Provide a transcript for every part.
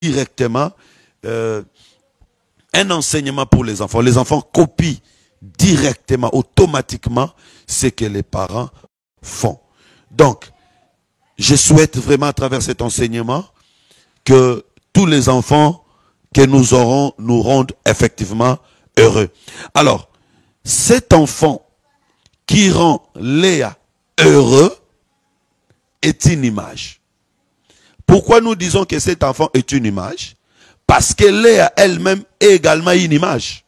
directement un enseignement pour les enfants. Les enfants copient directement, automatiquement, ce que les parents font. Donc, je souhaite vraiment à travers cet enseignement que tous les enfants que nous aurons nous rendent effectivement heureux. Alors, cet enfant qui rend Léa heureux est une image. Pourquoi nous disons que cet enfant est une image? Parce que Léa elle-même est également une image.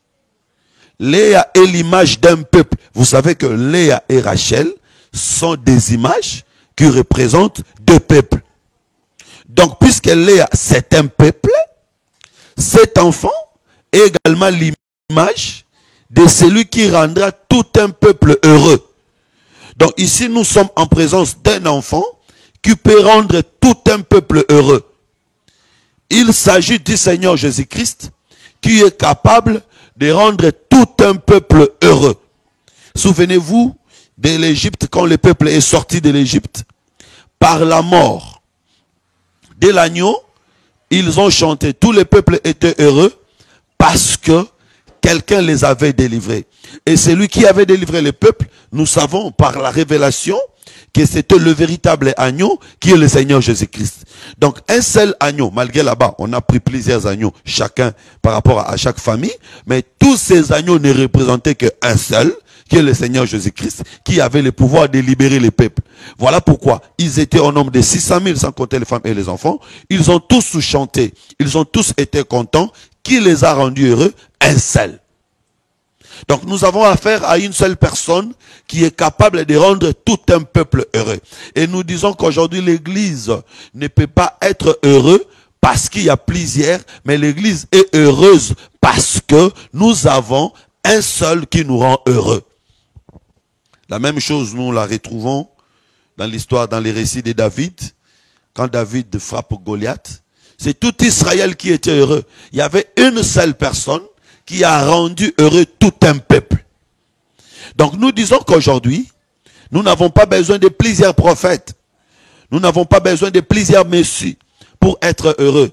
Léa est l'image d'un peuple. Vous savez que Léa et Rachel sont des images qui représentent deux peuples. Donc, puisque Léa, c'est un peuple, cet enfant est également l'image de celui qui rendra tout un peuple heureux. Donc, ici, nous sommes en présence d'un enfant qui peut rendre tout un peuple heureux. Il s'agit du Seigneur Jésus-Christ qui est capable de rendre tout un peuple heureux. Souvenez-vous de l'Égypte, quand le peuple est sorti de l'Égypte, par la mort de l'agneau, ils ont chanté. Tout le peuple était heureux parce que quelqu'un les avait délivrés. Et celui qui avait délivré le peuple, nous savons par la révélation que c'était le véritable agneau qui est le Seigneur Jésus-Christ. Donc un seul agneau, malgré là-bas, on a pris plusieurs agneaux, chacun par rapport à chaque famille, mais tous ces agneaux ne représentaient qu'un seul, qui est le Seigneur Jésus-Christ, qui avait le pouvoir de libérer les peuples. Voilà pourquoi ils étaient au nombre de 600 000, sans compter les femmes et les enfants. Ils ont tous chanté, ils ont tous été contents. Qui les a rendus heureux? Un seul. Donc nous avons affaire à une seule personne qui est capable de rendre tout un peuple heureux. Et nous disons qu'aujourd'hui l'Église ne peut pas être heureuse parce qu'il y a plusieurs, mais l'Église est heureuse parce que nous avons un seul qui nous rend heureux. La même chose, nous la retrouvons dans l'histoire, dans les récits de David, quand David frappe Goliath. C'est tout Israël qui était heureux. Il y avait une seule personne qui a rendu heureux tout un peuple. Donc nous disons qu'aujourd'hui, nous n'avons pas besoin de plusieurs prophètes. Nous n'avons pas besoin de plusieurs messieurs pour être heureux.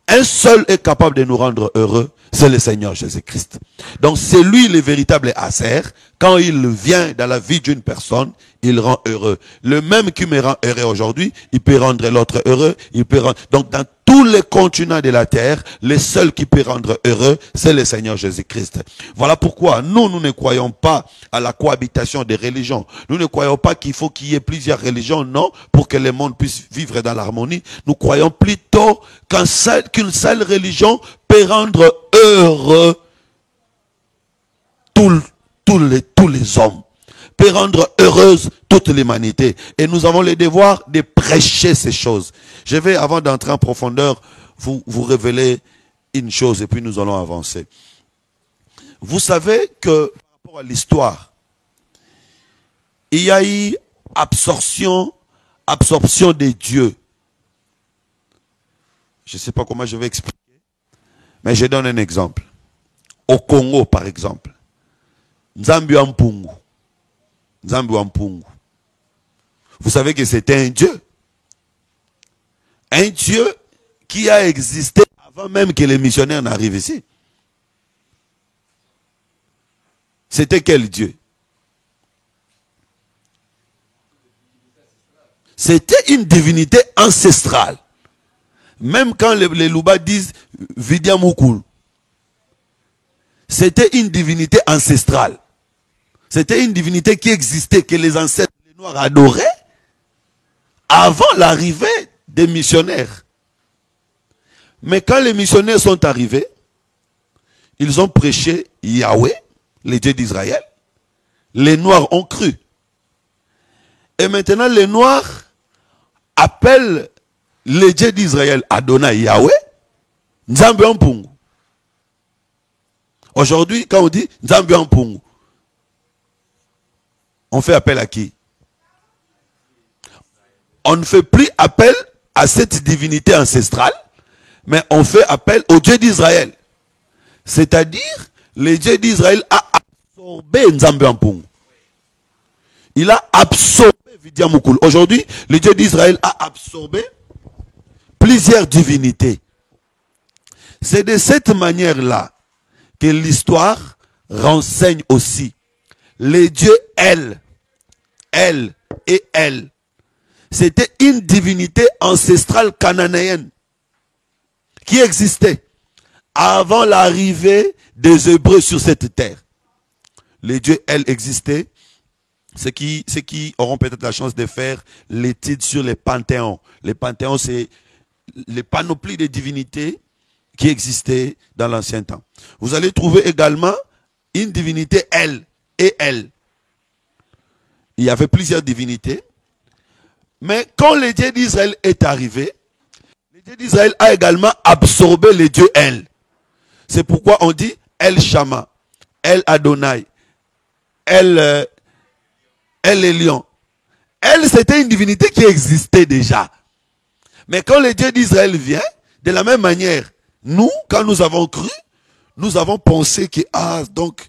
Un seul est capable de nous rendre heureux, c'est le Seigneur Jésus-Christ. Donc c'est lui le véritable Asser. Quand il vient dans la vie d'une personne, il rend heureux. Le même qui me rend heureux aujourd'hui, il peut rendre l'autre heureux. Il peut rendre... Donc dans tous les continents de la terre, le seul qui peut rendre heureux, c'est le Seigneur Jésus-Christ. Voilà pourquoi nous ne croyons pas à la cohabitation des religions. Nous ne croyons pas qu'il faut qu'il y ait plusieurs religions, non, pour que le monde puisse vivre dans l'harmonie. Nous croyons plutôt qu'une seule religion peut rendre heureux tous les hommes, peut rendre heureuse toute l'humanité. Et nous avons le devoir de prêcher ces choses. Je vais, avant d'entrer en profondeur, vous révéler une chose et puis nous allons avancer. Vous savez que par rapport à l'histoire, il y a eu absorption des dieux. Je ne sais pas comment je vais expliquer, mais je donne un exemple. Au Congo, par exemple, Nzambi Ampungu. Nzambi Ampungu. Vous savez que c'était un dieu. Un dieu qui a existé avant même que les missionnaires n'arrivent ici. C'était quel dieu? C'était une divinité ancestrale. Même quand les Louba disent Vidiamukul, c'était une divinité ancestrale. C'était une divinité qui existait, que les ancêtres les Noirs adoraient avant l'arrivée des missionnaires. Mais quand les missionnaires sont arrivés, ils ont prêché Yahweh, le Dieu d'Israël. Les Noirs ont cru. Et maintenant, les Noirs appellent le Dieu d'Israël Adonai Yahweh, Nzambi Ampungu. Aujourd'hui, quand on dit Nzambi Ampungu, on fait appel à qui? On ne fait plus appel à cette divinité ancestrale, mais on fait appel au Dieu d'Israël. C'est-à-dire, le Dieu d'Israël a absorbé Nzambi Ampungu. Il a absorbé Vidiamukul. Aujourd'hui, le Dieu d'Israël a absorbé plusieurs divinités. C'est de cette manière-là que l'histoire renseigne aussi. Les dieux, elle et elle, c'était une divinité ancestrale cananéenne qui existait avant l'arrivée des Hébreux sur cette terre. Les dieux, elles, existaient. Ceux qui auront peut-être la chance de faire l'étude sur les panthéons. Les panthéons, c'est les panoplies de divinités qui existaient dans l'ancien temps. Vous allez trouver également une divinité, elle et elle. Il y avait plusieurs divinités. Mais quand le Dieu d'Israël est arrivé, le Dieu d'Israël a également absorbé les dieux, elle. C'est pourquoi on dit El Shama, El Adonai, El Elion. Elle, c'était une divinité qui existait déjà. Mais quand le Dieu d'Israël vient, de la même manière, nous, quand nous avons cru, nous avons pensé que, donc,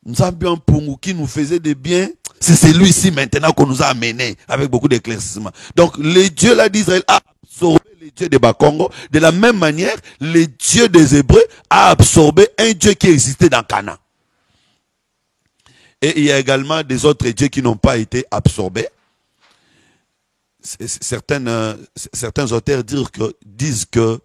nous avions un Pungu qui nous faisait des biens. C'est celui-ci maintenant qu'on nous a amené avec beaucoup d'éclaircissements. Donc, le Dieu là d'Israël a absorbé les dieux de Bakongo. De la même manière, le Dieu des Hébreux a absorbé un Dieu qui existait dans Canaan. Et il y a également des autres dieux qui n'ont pas été absorbés. Certains auteurs disent que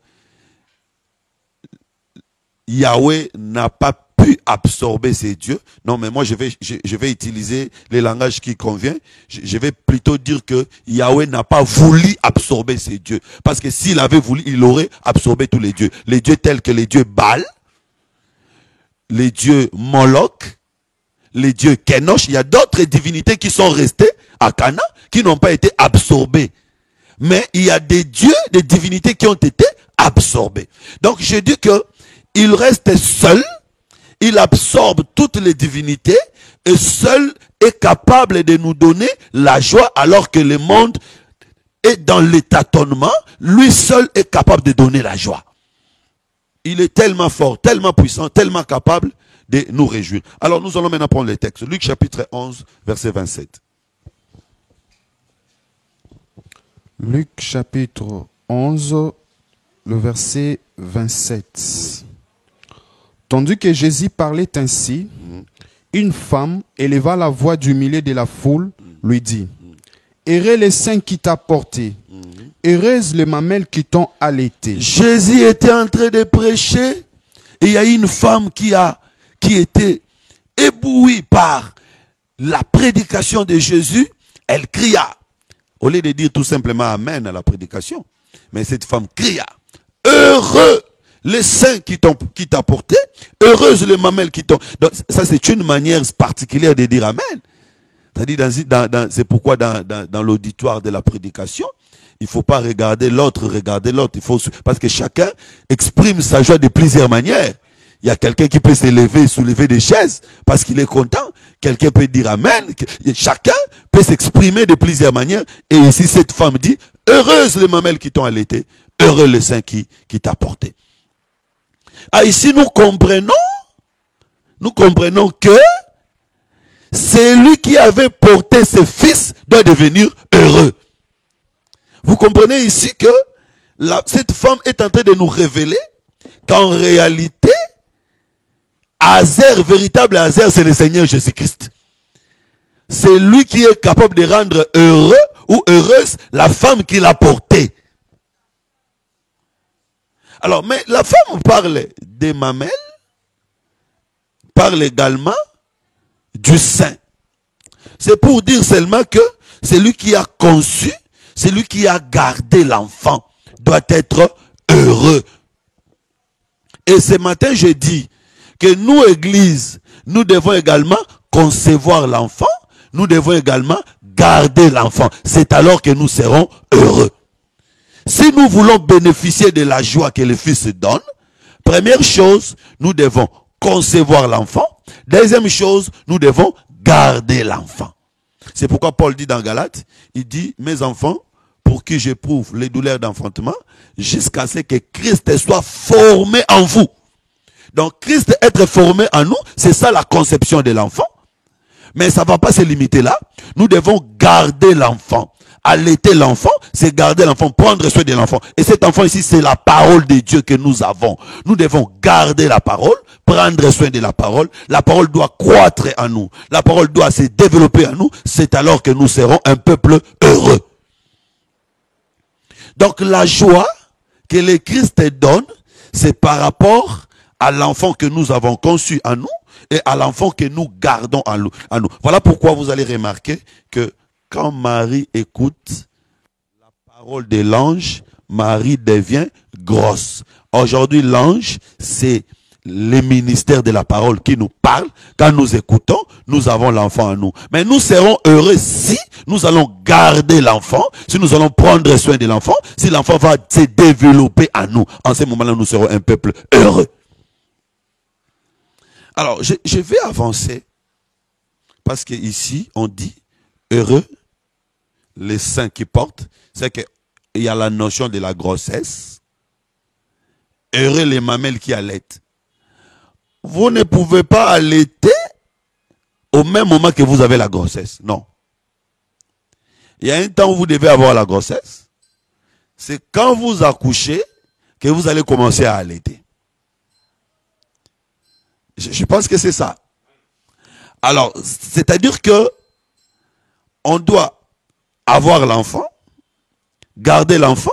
Yahweh n'a pas pu absorber ces dieux. Non, mais moi je vais utiliser le langage qui convient. Je vais plutôt dire que Yahweh n'a pas voulu absorber ces dieux. Parce que s'il avait voulu, il aurait absorbé tous les dieux. Les dieux tels que les dieux Baal, les dieux Moloch, les dieux Kenosh. Il y a d'autres divinités qui sont restées à Canaan, qui n'ont pas été absorbées. Mais il y a des dieux, des divinités qui ont été absorbées. Donc je dis que il reste seul, il absorbe toutes les divinités et seul est capable de nous donner la joie alors que le monde est dans le tâtonnement. Lui seul est capable de donner la joie. Il est tellement fort, tellement puissant, tellement capable de nous réjouir. Alors nous allons maintenant prendre les textes. Luc chapitre 11, verset 27. Luc chapitre 11, le verset 27. Tandis que Jésus parlait ainsi, une femme éleva la voix du milieu de la foule, lui dit, « Heureux les seins qui t'a porté, heureuse les mamelles qui t'ont allaité. » Jésus était en train de prêcher et il y a une femme qui était éblouie par la prédication de Jésus. Elle cria. Au lieu de dire tout simplement Amen à la prédication. Mais cette femme cria. Heureux les seins qui t'a porté. Heureuses les mamelles qui t'ont. Donc ça c'est une manière particulière de dire Amen. C'est-à-dire c'est pourquoi dans l'auditoire de la prédication, il ne faut pas regarder l'autre. Parce que chacun exprime sa joie de plusieurs manières. Il y a quelqu'un qui peut s'élever, soulever des chaises parce qu'il est content. Quelqu'un peut dire Amen. Chacun peut s'exprimer de plusieurs manières. Et ici, cette femme dit, heureuse les mamelles qui t'ont allaité, heureux le sein qui t'a porté. Ah, ici, nous comprenons que celui qui avait porté ses fils doit devenir heureux. Vous comprenez ici que cette femme est en train de nous révéler qu'en réalité, Hazer, véritable Hazer, c'est le Seigneur Jésus-Christ. C'est lui qui est capable de rendre heureux ou heureuse la femme qui l'a portée. Alors, mais la femme parle des mamelles, parle également du sein. C'est pour dire seulement que celui qui a conçu, celui qui a gardé l'enfant, doit être heureux. Et ce matin, je dis que nous, Église, nous devons également concevoir l'enfant, nous devons également garder l'enfant. C'est alors que nous serons heureux. Si nous voulons bénéficier de la joie que le Fils donne, première chose, nous devons concevoir l'enfant. Deuxième chose, nous devons garder l'enfant. C'est pourquoi Paul dit dans Galates, il dit, mes enfants, pour qui j'éprouve les douleurs d'enfantement, jusqu'à ce que Christ soit formé en vous. Donc Christ être formé en nous, c'est ça la conception de l'enfant. Mais ça ne va pas se limiter là. Nous devons garder l'enfant. Allaiter l'enfant, c'est garder l'enfant, prendre soin de l'enfant. Et cet enfant ici, c'est la parole de Dieu que nous avons. Nous devons garder la parole, prendre soin de la parole. La parole doit croître en nous. La parole doit se développer en nous. C'est alors que nous serons un peuple heureux. Donc la joie que le Christ donne, c'est par rapport à l'enfant que nous avons conçu en nous et à l'enfant que nous gardons en nous. Voilà pourquoi vous allez remarquer que quand Marie écoute la parole de l'ange, Marie devient grosse. Aujourd'hui, l'ange, c'est le ministère de la parole qui nous parle. Quand nous écoutons, nous avons l'enfant en nous. Mais nous serons heureux si nous allons garder l'enfant, si nous allons prendre soin de l'enfant, si l'enfant va se développer en nous. En ce moment-là, nous serons un peuple heureux. Alors, je vais avancer parce que ici, on dit heureux les seins qui portent. C'est qu'il y a la notion de la grossesse. Heureux les mamelles qui allaitent. Vous ne pouvez pas allaiter au même moment que vous avez la grossesse. Non. Il y a un temps où vous devez avoir la grossesse. C'est quand vous accouchez que vous allez commencer à allaiter. Je pense que c'est ça. Alors, c'est-à-dire que on doit avoir l'enfant, garder l'enfant,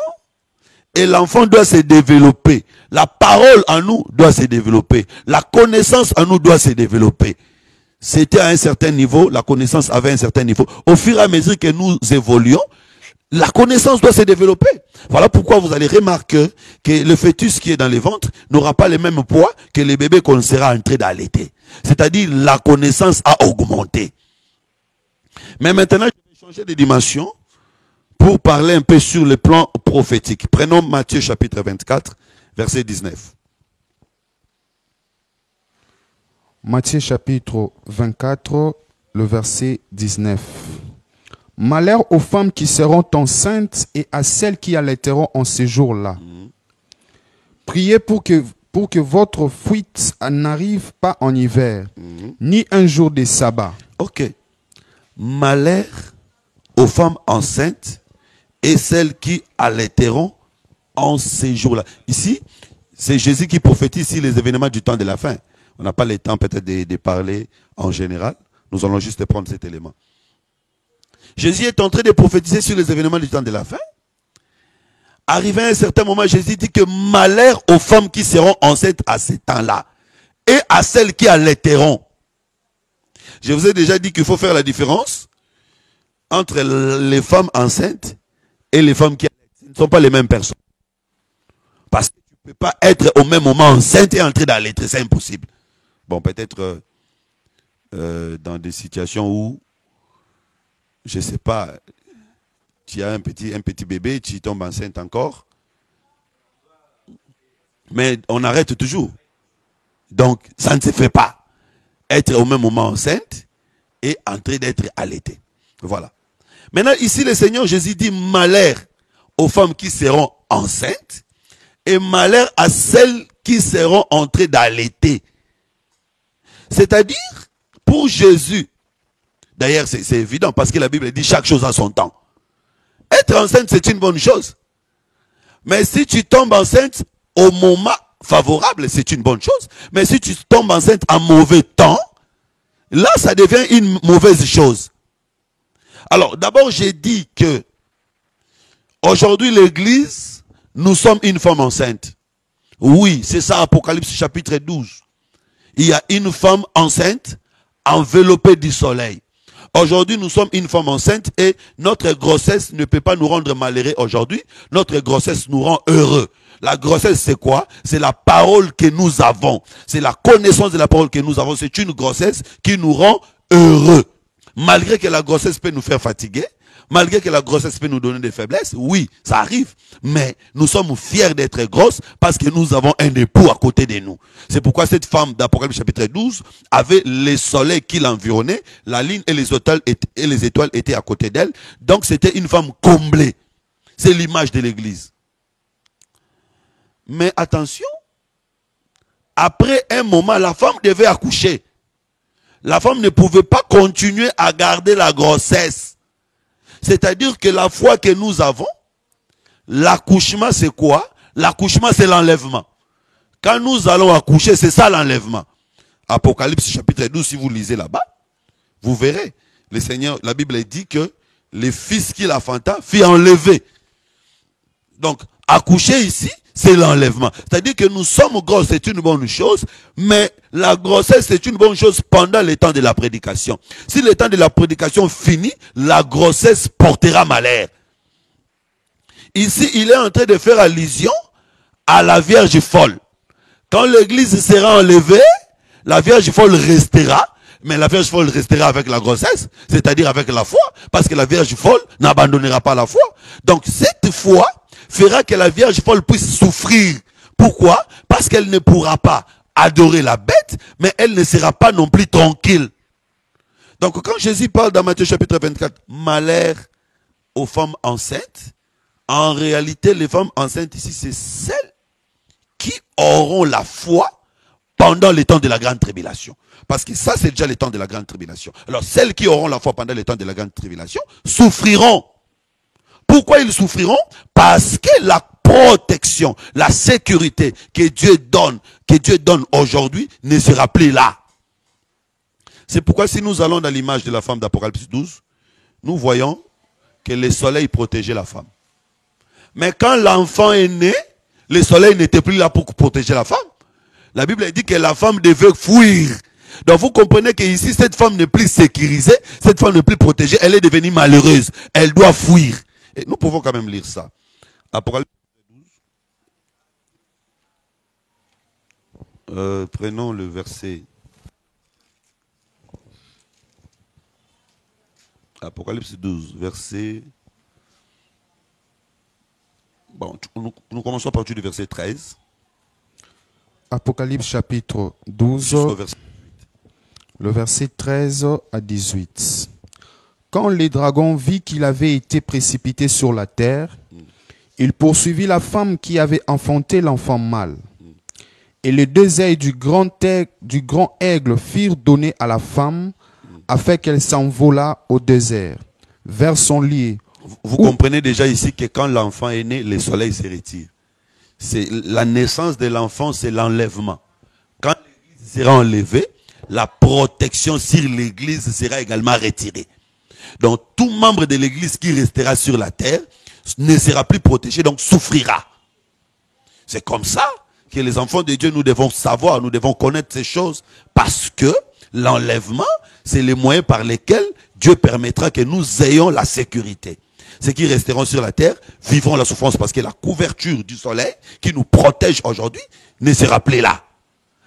et l'enfant doit se développer. La parole en nous doit se développer. La connaissance en nous doit se développer. C'était à un certain niveau, la connaissance avait un certain niveau. Au fur et à mesure que nous évoluons, la connaissance doit se développer. Voilà pourquoi vous allez remarquer que le fœtus qui est dans les ventres n'aura pas le même poids que le bébé qu'on sera en train d'allaiter. C'est-à-dire la connaissance a augmenté. Mais maintenant, je vais changer de dimension pour parler un peu sur le plan prophétique. Prenons Matthieu chapitre 24, verset 19. Matthieu chapitre 24, le verset 19. Malheur aux femmes qui seront enceintes et à celles qui allaiteront en ces jours-là. Priez pour que votre fuite n'arrive pas en hiver, ni un jour de sabbat. Ok. Malheur aux femmes enceintes et celles qui allaiteront en ces jours-là. Ici, c'est Jésus qui prophétise ici les événements du temps de la fin. On n'a pas le temps peut-être de parler en général. Nous allons juste prendre cet élément. Jésus est en train de prophétiser sur les événements du temps de la fin. Arrivé à un certain moment, Jésus dit que malheur aux femmes qui seront enceintes à ce temps-là et à celles qui allaiteront. Je vous ai déjà dit qu'il faut faire la différence entre les femmes enceintes et les femmes qui allaitent. Ce ne sont pas les mêmes personnes. Parce que tu ne peux pas être au même moment enceinte et en train d'allaiter. C'est impossible. Bon, peut-être dans des situations où, je ne sais pas, tu as un petit bébé, tu tombes enceinte encore. Mais on arrête toujours. Donc, ça ne se fait pas. Être au même moment enceinte et en train d'être allaité. Voilà. Maintenant, ici, le Seigneur Jésus dit malheur aux femmes qui seront enceintes et malheur à celles qui seront en train d'allaiter. C'est-à-dire, pour Jésus, d'ailleurs c'est évident parce que la Bible dit chaque chose a son temps. Être enceinte, c'est une bonne chose. Mais si tu tombes enceinte au moment favorable, c'est une bonne chose. Mais si tu tombes enceinte en mauvais temps, là, ça devient une mauvaise chose. Alors, d'abord, j'ai dit que aujourd'hui, l'Église, nous sommes une femme enceinte. Oui, c'est ça, Apocalypse chapitre 12. Il y a une femme enceinte enveloppée du soleil. Aujourd'hui, nous sommes une femme enceinte et notre grossesse ne peut pas nous rendre malheureux aujourd'hui. Notre grossesse nous rend heureux. La grossesse, c'est quoi? C'est la parole que nous avons. C'est la connaissance de la parole que nous avons. C'est une grossesse qui nous rend heureux. Malgré que la grossesse peut nous faire fatiguer, malgré que la grossesse peut nous donner des faiblesses, oui, ça arrive. Mais nous sommes fiers d'être grosses parce que nous avons un époux à côté de nous. C'est pourquoi cette femme d'Apocalypse chapitre 12 avait le soleil qui l'environnait, la lune et les étoiles étaient à côté d'elle. Donc c'était une femme comblée. C'est l'image de l'église. Mais attention, après un moment, la femme devait accoucher. La femme ne pouvait pas continuer à garder la grossesse. C'est-à-dire que la foi que nous avons, l'accouchement c'est quoi? L'accouchement c'est l'enlèvement. Quand nous allons accoucher, c'est ça l'enlèvement. Apocalypse chapitre 12, si vous lisez là-bas, vous verrez. Le Seigneur, la Bible dit que les fils qu'il enfanta furent enlevés. Donc, accoucher ici, c'est l'enlèvement. C'est-à-dire que nous sommes grosses, c'est une bonne chose, mais la grossesse, c'est une bonne chose pendant le temps de la prédication. Si le temps de la prédication finit, la grossesse portera malheur. Ici, il est en train de faire allusion à la Vierge folle. Quand l'église sera enlevée, la Vierge folle restera, mais la Vierge folle restera avec la grossesse, c'est-à-dire avec la foi, parce que la Vierge folle n'abandonnera pas la foi. Donc cette foi fera que la Vierge folle puisse souffrir. Pourquoi? Parce qu'elle ne pourra pas adorer la bête, mais elle ne sera pas non plus tranquille. Donc quand Jésus parle dans Matthieu chapitre 24, malheur aux femmes enceintes, en réalité les femmes enceintes ici, c'est celles qui auront la foi pendant les temps de la grande tribulation. Parce que ça, c'est déjà les temps de la grande tribulation. Alors, celles qui auront la foi pendant les temps de la grande tribulation souffriront. Pourquoi ils souffriront? Parce que la protection, la sécurité que Dieu donne aujourd'hui ne sera plus là. C'est pourquoi si nous allons dans l'image de la femme d'Apocalypse 12, nous voyons que le soleil protégeait la femme. Mais quand l'enfant est né, le soleil n'était plus là pour protéger la femme. La Bible dit que la femme devait fuir. Donc vous comprenez qu'ici, cette femme n'est plus sécurisée, cette femme n'est plus protégée, elle est devenue malheureuse. Elle doit fuir. Et nous pouvons quand même lire ça. Apocalypse 12. Prenons le verset. Apocalypse 12, verset... Bon, nous commençons à partir du verset 13. Apocalypse chapitre 12, verset le verset 13 à 18. Quand le dragon vit qu'il avait été précipité sur la terre, il poursuivit la femme qui avait enfanté l'enfant mâle. Et les deux ailes du grand aigle firent donner à la femme afin qu'elle s'envolât au désert, vers son lit. Vous comprenez déjà ici que quand l'enfant est né, le soleil se retire. C'est la naissance de l'enfant, c'est l'enlèvement. Quand l'église sera enlevée, la protection sur l'église sera également retirée. Donc tout membre de l'église qui restera sur la terre ne sera plus protégé, donc souffrira. C'est comme ça que les enfants de Dieu, nous devons savoir, nous devons connaître ces choses, parce que l'enlèvement, c'est les moyens par lesquels Dieu permettra que nous ayons la sécurité. Ceux qui resteront sur la terre vivront la souffrance parce que la couverture du soleil qui nous protège aujourd'hui ne sera plus là.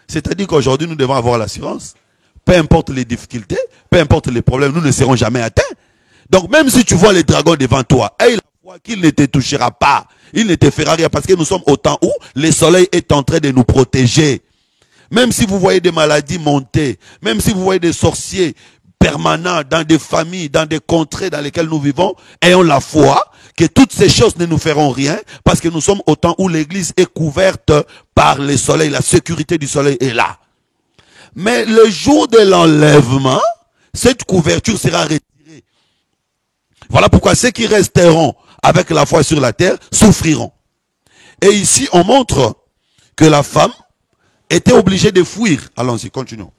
C'est-à-dire qu'aujourd'hui, nous devons avoir l'assurance. Peu importe les difficultés, peu importe les problèmes, nous ne serons jamais atteints. Donc même si tu vois les dragons devant toi, aie la foi qu'il ne te touchera pas. Il ne te fera rien parce que nous sommes au temps où le soleil est en train de nous protéger. Même si vous voyez des maladies monter, même si vous voyez des sorciers permanents dans des familles, dans des contrées dans lesquelles nous vivons, ayons la foi que toutes ces choses ne nous feront rien parce que nous sommes au temps où l'église est couverte par le soleil, la sécurité du soleil est là. Mais le jour de l'enlèvement, cette couverture sera retirée. Voilà pourquoi ceux qui resteront avec la foi sur la terre souffriront. Et ici, on montre que la femme était obligée de fuir. Allons-y, continuons.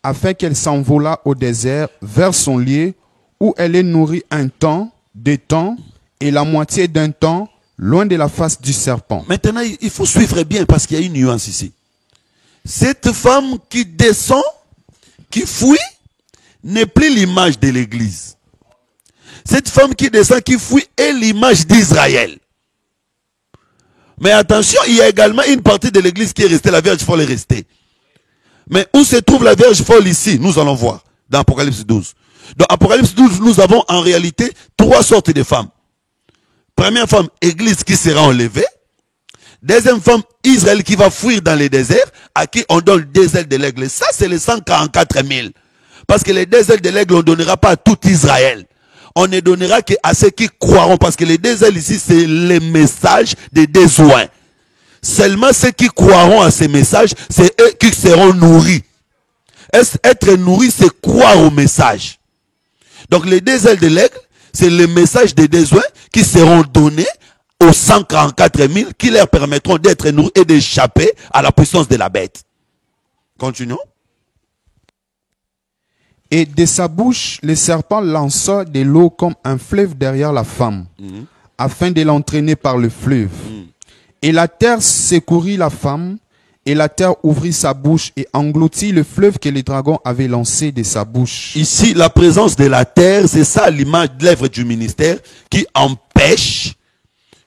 Afin qu'elle s'envolât au désert vers son lieu où elle est nourrie un temps, 2 temps et la moitié d'un temps, loin de la face du serpent. Maintenant, il faut suivre bien parce qu'il y a une nuance ici. Cette femme qui descend, qui fuit, n'est plus l'image de l'église. Cette femme qui descend, qui fuit, est l'image d'Israël. Mais attention, il y a également une partie de l'église qui est restée, la Vierge folle est restée. Mais où se trouve la Vierge folle ici? Nous allons voir dans Apocalypse 12. Dans Apocalypse 12, nous avons en réalité 3 sortes de femmes. Première femme, église qui sera enlevée. Deuxième femme, Israël qui va fuir dans les déserts, à qui on donne 2 ailes de l'aigle. Ça, c'est les 144 000. Parce que les 2 ailes de l'aigle, on ne donnera pas à tout Israël. On ne donnera qu'à ceux qui croiront. Parce que les 2 ailes ici, c'est les messages des 2 oins. Seulement ceux qui croiront à ces messages, c'est eux qui seront nourris. Être nourri, c'est croire au message. Donc les deux ailes de l'aigle, c'est le message des besoins qui seront donnés aux 144 000 qui leur permettront d'être nourris et d'échapper à la puissance de la bête. Continuons. Et de sa bouche, le serpent lança de l'eau comme un fleuve derrière la femme, afin de l'entraîner par le fleuve. Et la terre secourit la femme, et la terre ouvrit sa bouche et engloutit le fleuve que le dragon avait lancé de sa bouche. Ici, la présence de la terre, c'est ça l'image de l'œuvre du ministère qui empêche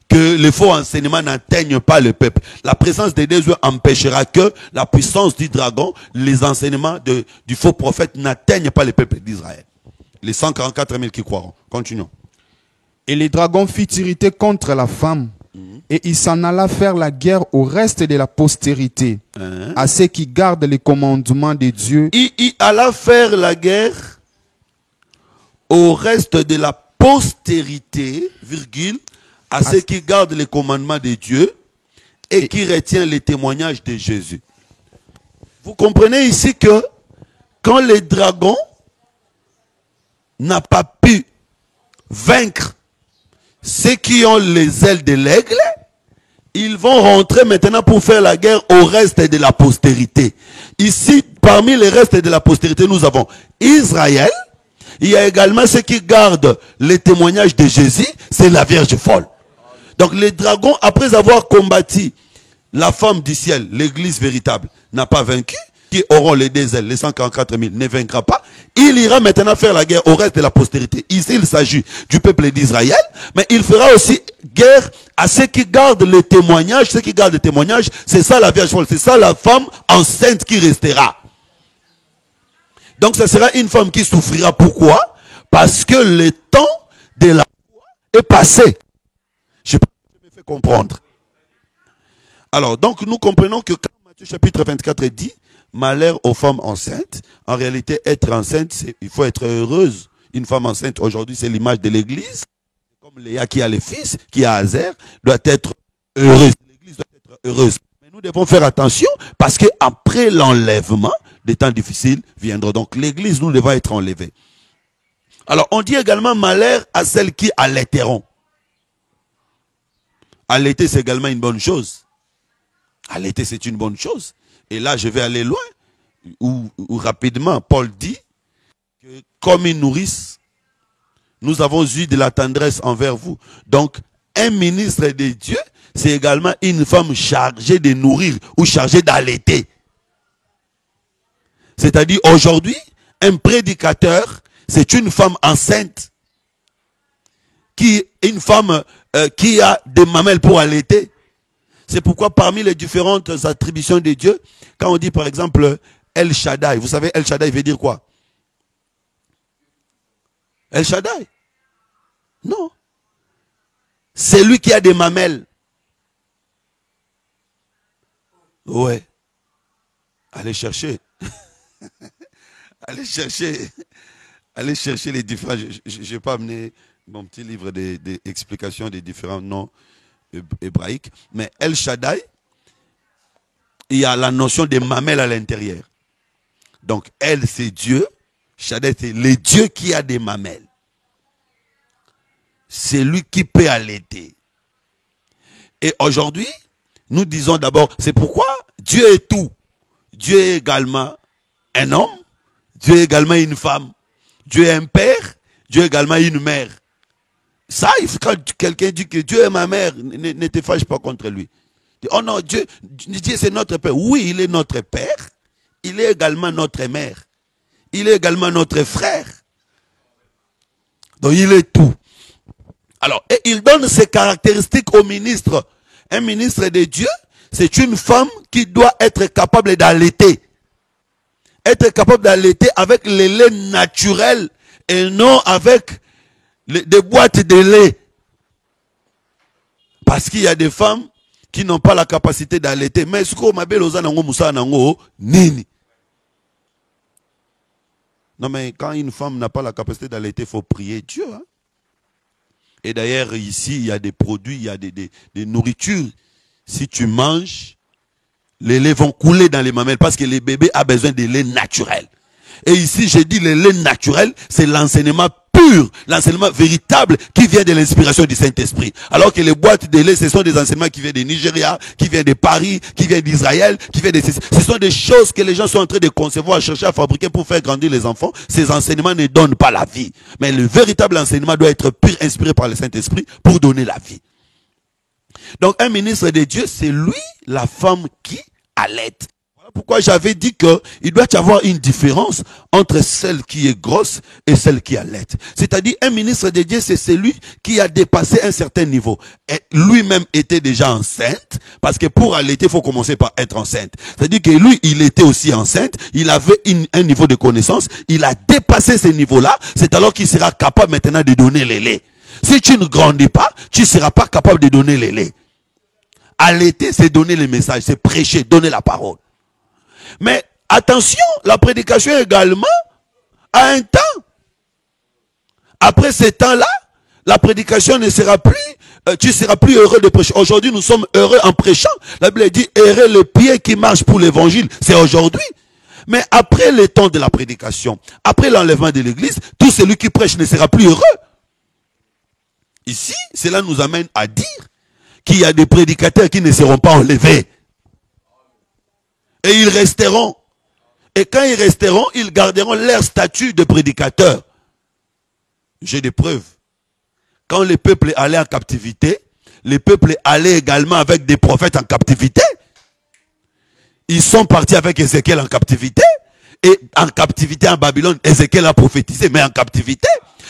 que les faux enseignements n'atteignent pas le peuple. La présence des deux yeux empêchera que la puissance du dragon, les enseignements du faux prophète n'atteignent pas le peuple d'Israël. Les 144 000 qui croiront. Continuons. Et le dragon fit irriter contre la femme, et il s'en alla faire la guerre au reste de la postérité, à ceux qui gardent les commandements de Dieu. Il alla faire la guerre au reste de la postérité, virgule, à ceux qui gardent les commandements de Dieu et qui retiennent les témoignages de Jésus. Vous comprenez ici que quand le dragon n'a pas pu vaincre ceux qui ont les ailes de l'aigle, ils vont rentrer maintenant pour faire la guerre au reste de la postérité. Ici, parmi les restes de la postérité, nous avons Israël. Il y a également ceux qui gardent les témoignages de Jésus, c'est la Vierge folle. Donc les dragons, après avoir combattu la femme du ciel, l'église véritable, n'a pas vaincu, qui auront les deux ailes, les 144 000, ne vaincra pas. Il ira maintenant faire la guerre au reste de la postérité. Ici, il s'agit du peuple d'Israël, mais il fera aussi guerre à ceux qui gardent les témoignages. Ceux qui gardent les témoignages, c'est ça la Vierge folle, c'est ça la femme enceinte qui restera. Donc ce sera une femme qui souffrira. Pourquoi? Parce que le temps de la foi est passé. Je sais pas si je me fais comprendre. Alors, donc nous comprenons que quand Matthieu chapitre 24 dit malheur aux femmes enceintes, en réalité être enceinte, il faut être heureuse. Une femme enceinte aujourd'hui, c'est l'image de l'église. Comme Léa qui a les fils, qui a Azer, doit être heureuse. L'église doit être heureuse. Mais nous devons faire attention parce que après l'enlèvement, des temps difficiles viendront. Donc l'église, nous devons être enlevés. Alors on dit également malheur à celles qui allaiteront. Allaiter, c'est également une bonne chose. Allaiter, c'est une bonne chose. Et là, je vais aller loin, où rapidement, Paul dit que comme une nourrice, nous avons eu de la tendresse envers vous. Donc, un ministre de Dieu, c'est également une femme chargée de nourrir ou chargée d'allaiter. C'est-à-dire, aujourd'hui, un prédicateur, c'est une femme enceinte, une femme qui a des mamelles pour allaiter. C'est pourquoi parmi les différentes attributions de Dieu, quand on dit par exemple El Shaddai, vous savez El Shaddai veut dire quoi? El Shaddai? Non. C'est lui qui a des mamelles. Ouais. Allez chercher. Allez chercher les différents. Je n'ai pas amené mon petit livre d'explications des différents noms hébraïques. Mais El Shaddai, il y a la notion des mamelles à l'intérieur. Donc, El, c'est Dieu. Shaddai, c'est le Dieu qui a des mamelles. C'est lui qui peut allaiter. Et aujourd'hui, nous disons d'abord, c'est pourquoi Dieu est tout. Dieu est également un homme. Dieu est également une femme. Dieu est un père. Dieu est également une mère. Ça, quand quelqu'un dit que Dieu est ma mère, ne te fâche pas contre lui. Dis, oh non, Dieu c'est notre père. Oui, il est notre père. Il est également notre mère. Il est également notre frère. Donc il est tout. Alors, et il donne ses caractéristiques au ministre. Un ministre de Dieu, c'est une femme qui doit être capable d'allaiter. Être capable d'allaiter avec le lait naturel et non avec des boîtes de lait. Parce qu'il y a des femmes qui n'ont pas la capacité d'allaiter. Mais ce qu'on m'appelle aux anango moussa nango nini. Non mais quand une femme n'a pas la capacité d'allaiter, il faut prier Dieu. Hein? Et d'ailleurs ici, il y a des produits, il y a des nourritures. Si tu manges, les laits vont couler dans les mamelles parce que les bébés ont besoin de lait naturel. Et ici, j'ai dit le lait naturel, c'est l'enseignement pur, l'enseignement véritable qui vient de l'inspiration du Saint-Esprit. Alors que les boîtes de lait, ce sont des enseignements qui viennent du Nigeria, qui viennent de Paris, qui viennent d'Israël, qui viennent de... Ce sont des choses que les gens sont en train de concevoir, chercher à fabriquer pour faire grandir les enfants. Ces enseignements ne donnent pas la vie. Mais le véritable enseignement doit être pur, inspiré par le Saint-Esprit pour donner la vie. Donc un ministre de Dieu, c'est lui, la femme qui allait. Voilà pourquoi j'avais dit qu'il doit y avoir une différence entre celle qui est grosse et celle qui allait. C'est-à-dire un ministre de Dieu, c'est celui qui a dépassé un certain niveau. Et lui-même était déjà enceinte, parce que pour allaiter, il faut commencer par être enceinte. C'est-à-dire que lui, il était aussi enceinte, il avait un niveau de connaissance, il a dépassé ce niveau-là, c'est alors qu'il sera capable maintenant de donner le lait. Si tu ne grandis pas, tu ne seras pas capable de donner les laits. Allaiter, c'est donner le message, c'est prêcher, donner la parole. Mais attention, la prédication également a un temps. Après ce temps-là, la prédication ne sera plus, tu seras plus heureux de prêcher. Aujourd'hui, nous sommes heureux en prêchant. La Bible dit, heureux le pied qui marche pour l'évangile. C'est aujourd'hui. Mais après le temps de la prédication, après l'enlèvement de l'église, tout celui qui prêche ne sera plus heureux. Ici, cela nous amène à dire qu'il y a des prédicateurs qui ne seront pas enlevés. Et ils resteront. Et quand ils resteront, ils garderont leur statut de prédicateurs. J'ai des preuves. Quand le peuple allait en captivité, le peuple allait également avec des prophètes en captivité. Ils sont partis avec Ézéchiel en captivité. Et en captivité en Babylone, Ézéchiel a prophétisé, mais en captivité.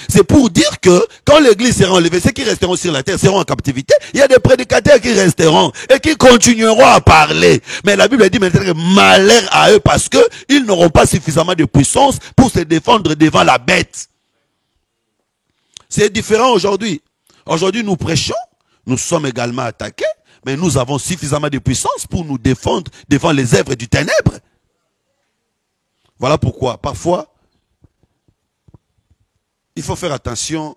C'est pour dire que quand l'église sera enlevée, ceux qui resteront sur la terre seront en captivité. Il y a des prédicateurs qui resteront et qui continueront à parler. Mais la Bible dit maintenant que malheur à eux parce qu'ils n'auront pas suffisamment de puissance pour se défendre devant la bête. C'est différent aujourd'hui. Aujourd'hui, nous prêchons, nous sommes également attaqués, mais nous avons suffisamment de puissance pour nous défendre devant les œuvres du ténèbre. Voilà pourquoi, parfois, il faut faire attention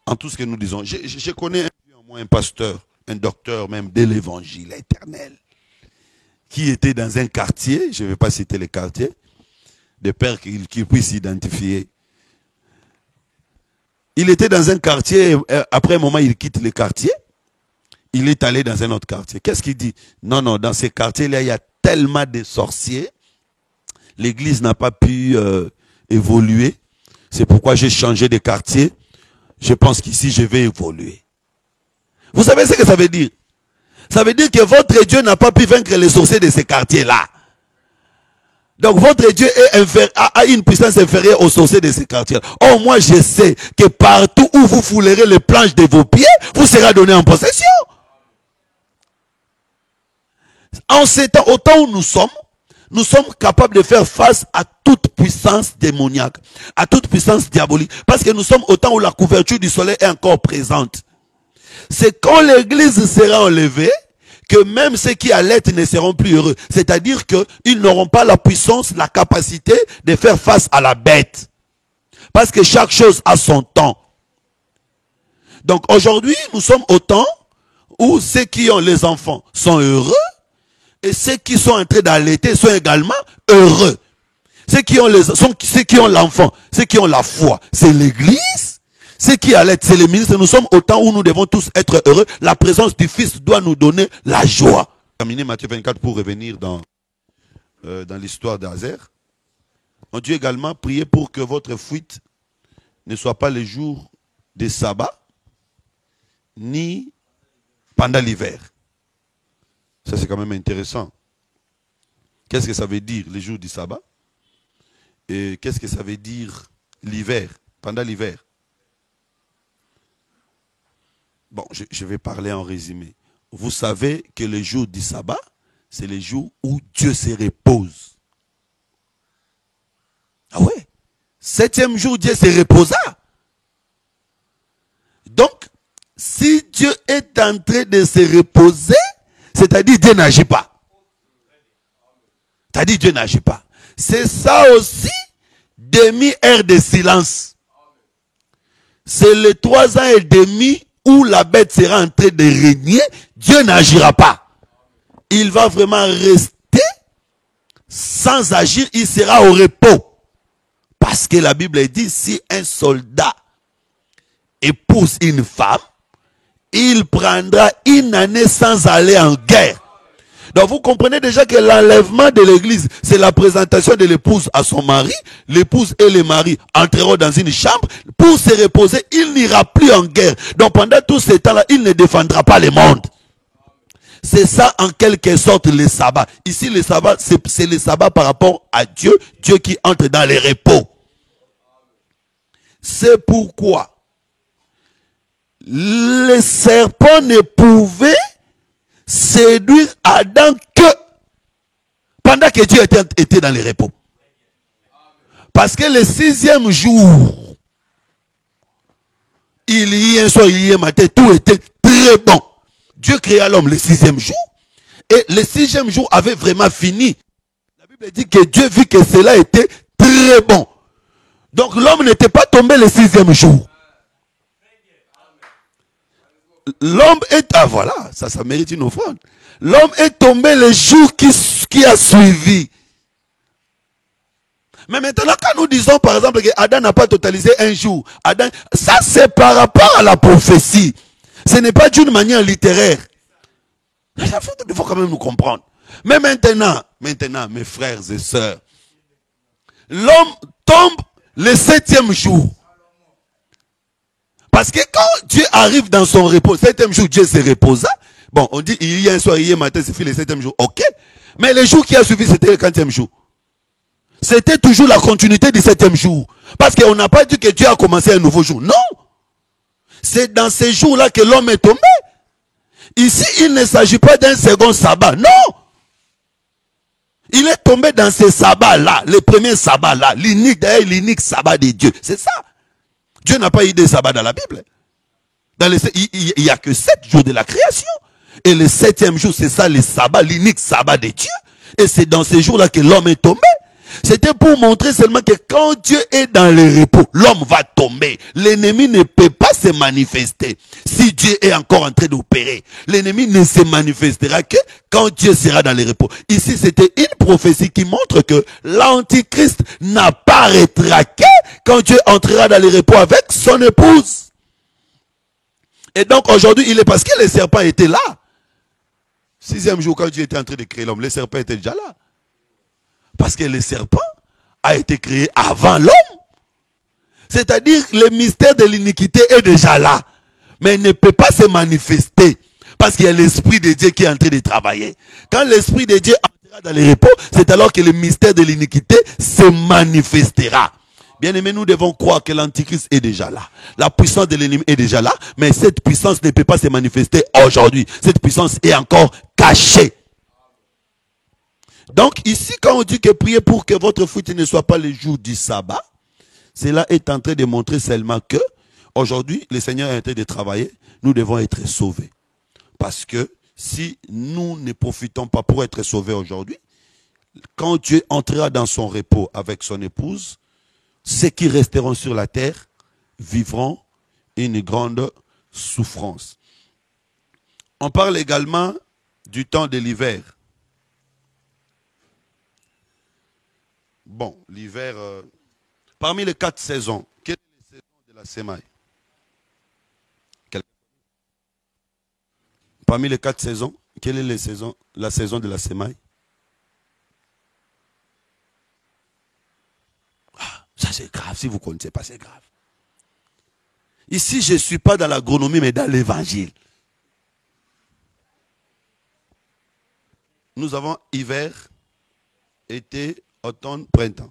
en tout ce que nous disons. Je connais un pasteur, un docteur même de l'évangile éternel, qui était dans un quartier, je ne vais pas citer les quartiers, de peur qu'il puisse s'identifier. Il était dans un quartier, après un moment il quitte le quartier, il est allé dans un autre quartier. Qu'est-ce qu'il dit? Non, non, dans ces quartiers-là, il y a tellement de sorciers, l'église n'a pas pu évoluer. C'est pourquoi j'ai changé de quartier. Je pense qu'ici, je vais évoluer. Vous savez ce que ça veut dire? Ça veut dire que votre Dieu n'a pas pu vaincre les sorciers de ces quartiers-là. Donc votre Dieu a une puissance inférieure aux sorciers de ces quartiers. Or, moi, je sais que partout où vous foulerez les planches de vos pieds, vous serez donné en possession. En ces temps, au temps où nous sommes capables de faire face à toute puissance démoniaque, à toute puissance diabolique. Parce que nous sommes au temps où la couverture du soleil est encore présente. C'est quand l'église sera enlevée que même ceux qui allaitent ne seront plus heureux. C'est-à-dire qu'ils n'auront pas la puissance, la capacité de faire face à la bête. Parce que chaque chose a son temps. Donc aujourd'hui, nous sommes au temps où ceux qui ont les enfants sont heureux. Et ceux qui sont en train d'allaiter sont également heureux. Ceux qui ont l'enfant, ceux qui ont la foi, c'est l'église. Ceux qui allaitent, c'est les ministres. Nous sommes au temps où nous devons tous être heureux. La présence du Fils doit nous donner la joie. Terminer Matthieu 24 pour revenir dans l'histoire d'Azer. On dit également, priez pour que votre fuite ne soit pas les jours des sabbats, ni pendant l'hiver. Ça, c'est quand même intéressant. Qu'est-ce que ça veut dire, les jours du sabbat? Et qu'est-ce que ça veut dire l'hiver, pendant l'hiver? Bon, je vais parler en résumé. Vous savez que les jours du sabbat, c'est les jours où Dieu se repose. Ah ouais? 7e jour, Dieu se reposa. Donc, si Dieu est en train de se reposer, c'est-à-dire Dieu n'agit pas. C'est-à-dire Dieu n'agit pas. C'est ça aussi, demi-heure de silence. C'est les 3 ans et demi où la bête sera en train de régner. Dieu n'agira pas. Il va vraiment rester sans agir. Il sera au repos. Parce que la Bible dit, si un soldat épouse une femme, il prendra une année sans aller en guerre. Donc vous comprenez déjà que l'enlèvement de l'église, c'est la présentation de l'épouse à son mari. L'épouse et le mari entreront dans une chambre pour se reposer. Il n'ira plus en guerre. Donc pendant tout ce temps-là, il ne défendra pas le monde. C'est ça en quelque sorte le sabbat. Ici le sabbat, c'est le sabbat par rapport à Dieu. Dieu qui entre dans les repos. C'est pourquoi les serpents ne pouvaient séduire Adam que pendant que Dieu était dans les repos. Parce que le 6e jour, il y a un soir, il y a un matin, tout était très bon. Dieu créa l'homme le 6e jour. Et le 6e jour avait vraiment fini. La Bible dit que Dieu vit que cela était très bon. Donc l'homme n'était pas tombé le 6e jour. L'homme est... Ah voilà, ça mérite une offrande. L'homme est tombé le jour qui a suivi. Mais maintenant, quand nous disons par exemple que Adam n'a pas totalisé un jour, Adam, ça c'est par rapport à la prophétie. Ce n'est pas d'une manière littéraire. Il faut quand même nous comprendre. Mais maintenant, mes frères et sœurs, l'homme tombe le 7e jour. Parce que quand Dieu arrive dans son repos, 7e jour, Dieu se reposa. Bon, on dit, il y a un soir, il y a un matin, c'est fini le 7e jour. Ok. Mais le jour qui a suivi, c'était le 40e jour. C'était toujours la continuité du 7e jour. Parce qu'on n'a pas dit que Dieu a commencé un nouveau jour. Non. C'est dans ces jours-là que l'homme est tombé. Ici, il ne s'agit pas d'un second sabbat. Non. Il est tombé dans ces sabbats-là. Le premier sabbat-là. L'unique sabbat de Dieu. C'est ça. Dieu n'a pas eu de sabbat dans la Bible. Il n'y a que 7 jours de la création. Et le 7e jour, c'est ça le sabbat, l'unique sabbat de Dieu. Et c'est dans ces jours-là que l'homme est tombé. C'était pour montrer seulement que quand Dieu est dans le repos, l'homme va tomber. L'ennemi ne peut pas se manifester. Si Dieu est encore en train d'opérer, l'ennemi ne se manifestera que quand Dieu sera dans le repos. Ici, c'était une prophétie qui montre que l'Antichrist n'a pas rétraqué quand Dieu entrera dans le repos avec son épouse. Et donc aujourd'hui, il est parce que les serpents étaient là. 6e jour, quand Dieu était en train de créer l'homme, les serpents étaient déjà là. Parce que le serpent a été créé avant l'homme. C'est-à-dire le mystère de l'iniquité est déjà là. Mais il ne peut pas se manifester. Parce qu'il y a l'Esprit de Dieu qui est en train de travailler. Quand l'Esprit de Dieu entrera dans le repos, c'est alors que le mystère de l'iniquité se manifestera. Bien aimé, nous devons croire que l'Antichrist est déjà là. La puissance de l'ennemi est déjà là. Mais cette puissance ne peut pas se manifester aujourd'hui. Cette puissance est encore cachée. Donc ici, quand on dit que priez pour que votre fuite ne soit pas le jour du sabbat, cela est en train de montrer seulement que aujourd'hui, le Seigneur est en train de travailler, nous devons être sauvés. Parce que si nous ne profitons pas pour être sauvés aujourd'hui, quand Dieu entrera dans son repos avec son épouse, ceux qui resteront sur la terre vivront une grande souffrance. On parle également du temps de l'hiver. Bon, l'hiver, parmi les 4 saisons, quelle est la saison de la semaille? Parmi les 4 saisons, quelle est la saison de la semaille? Ah, ça c'est grave, si vous ne connaissez pas, c'est grave. Ici, je ne suis pas dans l'agronomie, mais dans l'évangile. Nous avons hiver, été, automne, printemps.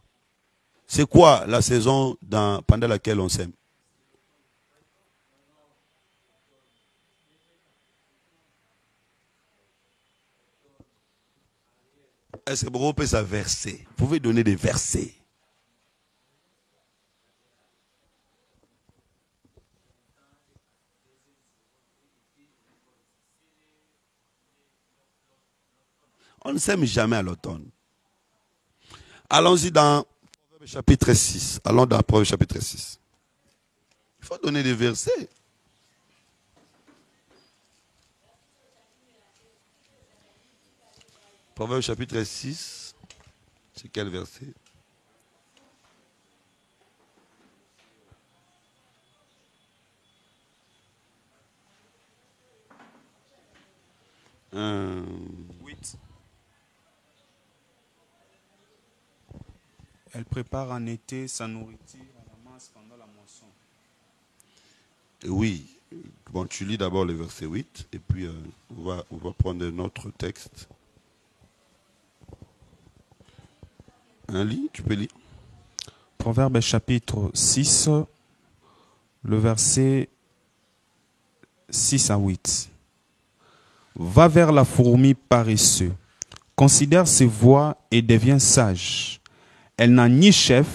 C'est quoi la saison pendant laquelle on sème? Est-ce que vous pouvez ça verser? Vous pouvez donner des versets. On ne sème jamais à l'automne. Allons-y dans Proverbe chapitre 6. Allons dans Proverbe chapitre 6. Il faut donner des versets. Proverbe chapitre 6. C'est quel verset? Euh, 8. Elle prépare en été sa nourriture à la masse pendant la moisson. oui. Bon, tu lis d'abord le verset 8 et puis on va prendre un autre texte. Un lit, tu peux lire. Proverbe chapitre 6, le verset 6 à 8. Va vers la fourmi paresseux, considère ses voies et deviens sage. Elle n'a ni chef,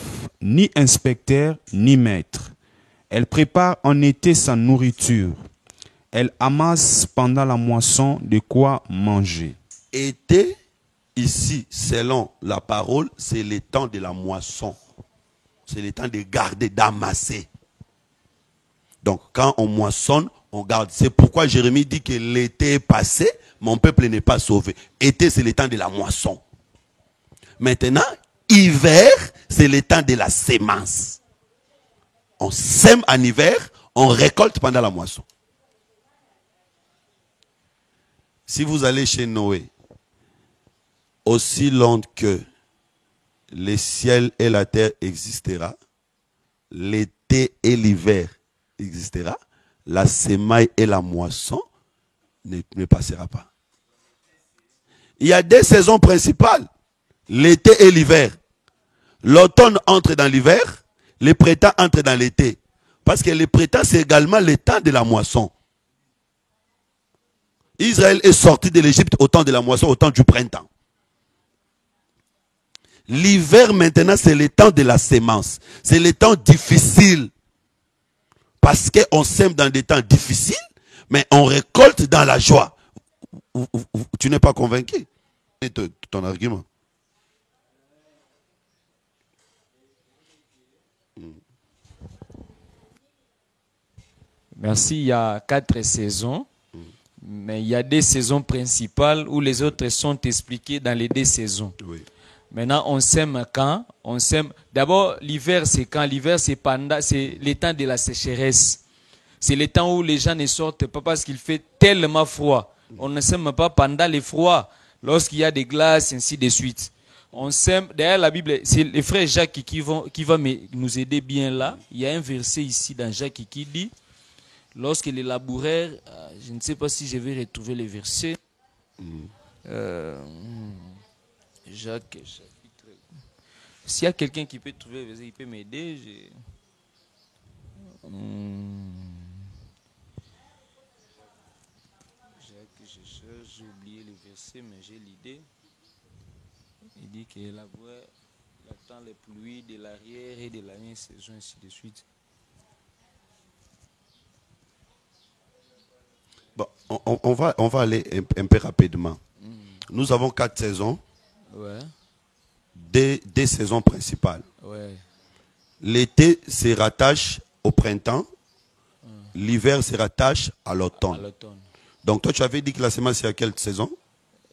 ni inspecteur, ni maître. Elle prépare en été sa nourriture. Elle amasse pendant la moisson de quoi manger. Été, ici, selon la parole, c'est le temps de la moisson. C'est le temps de garder, d'amasser. Donc, quand on moissonne, on garde. C'est pourquoi Jérémie dit que l'été est passé, mon peuple n'est pas sauvé. Été, c'est le temps de la moisson. Maintenant, hiver, c'est le temps de la sémence. On sème en hiver, on récolte pendant la moisson. Si vous allez chez Noé, aussi long que les ciels et la terre existera, l'été et l'hiver existera, la semaille et la moisson ne passera pas. Il y a deux saisons principales, l'été et l'hiver. L'automne entre dans l'hiver, le printemps entre dans l'été. Parce que le printemps, c'est également le temps de la moisson. Israël est sorti de l'Égypte au temps de la moisson, au temps du printemps. L'hiver maintenant, c'est le temps de la sémence. C'est le temps difficile. Parce qu'on sème dans des temps difficiles, mais on récolte dans la joie. Tu n'es pas convaincu? Ton argument. Merci, il y a 4 saisons, mais il y a des saisons principales où les autres sont expliquées dans les 2 saisons. Oui. Maintenant, on sème quand? On sème. D'abord, l'hiver, c'est quand? L'hiver, c'est le temps de la sécheresse. C'est le temps où les gens ne sortent pas parce qu'il fait tellement froid. On ne sème pas pendant le froid, lorsqu'il y a des glaces, ainsi de suite. On sème. D'ailleurs, la Bible, c'est le frère Jacques qui va nous aider bien là. Il y a un verset ici dans Jacques qui dit, lorsque les laboureurs, je ne sais pas si je vais retrouver le verset. Jacques, chapitre. S'il y a quelqu'un qui peut trouver le verset, il peut m'aider. Jacques, je cherche, j'ai oublié le verset, mais j'ai l'idée. Il dit que les laboureurs attendent les pluies de l'arrière et de la saison, ainsi de suite. Bon, on va aller un peu rapidement. Nous avons 4 saisons. Ouais. Des saisons principales. Ouais. L'été se rattache au printemps. L'hiver se rattache à l'automne. Donc toi, tu avais dit que la semence, c'est à quelle saison?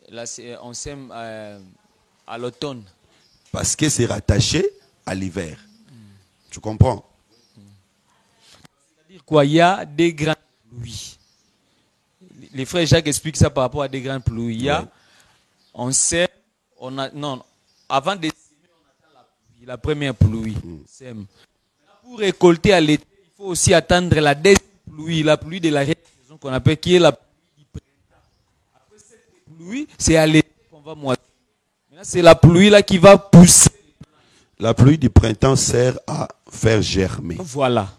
Là, on sème à l'automne. Parce que c'est rattaché à l'hiver. Tu comprends? C'est-à-dire quoi? Il y a des grandes pluies. Les frères Jacques expliquent ça par rapport à des grandes pluies. Il y a, on sait, avant de semer, on attend la première pluie. Sème. Pour récolter à l'été, il faut aussi attendre la deuxième pluie, la pluie de la saison qu'on appelle, qui est la pluie du printemps. Après cette pluie, c'est à l'été qu'on va moissonner. Maintenant, c'est la pluie là qui va pousser. La pluie du printemps sert à faire germer. Voilà.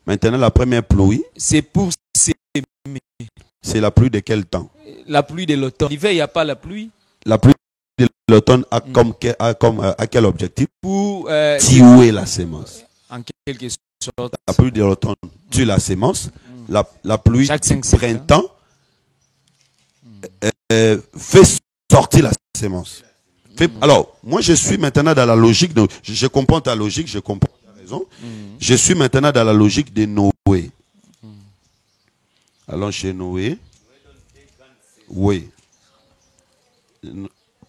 Maintenant, la première pluie, c'est pour s'aimer. C'est la pluie de quel temps? La pluie de l'automne. L'hiver, il n'y a pas la pluie. La pluie de l'automne a à quel objectif? Pour tuer la sémence. En quelque sorte. La pluie de l'automne tue la sémence. La pluie du printemps fait sortir la sémence. Alors, moi je suis maintenant dans la logique, je comprends ta logique, je comprends ta raison. Je suis maintenant dans la logique de Noé. Allons chez Noé. Oui.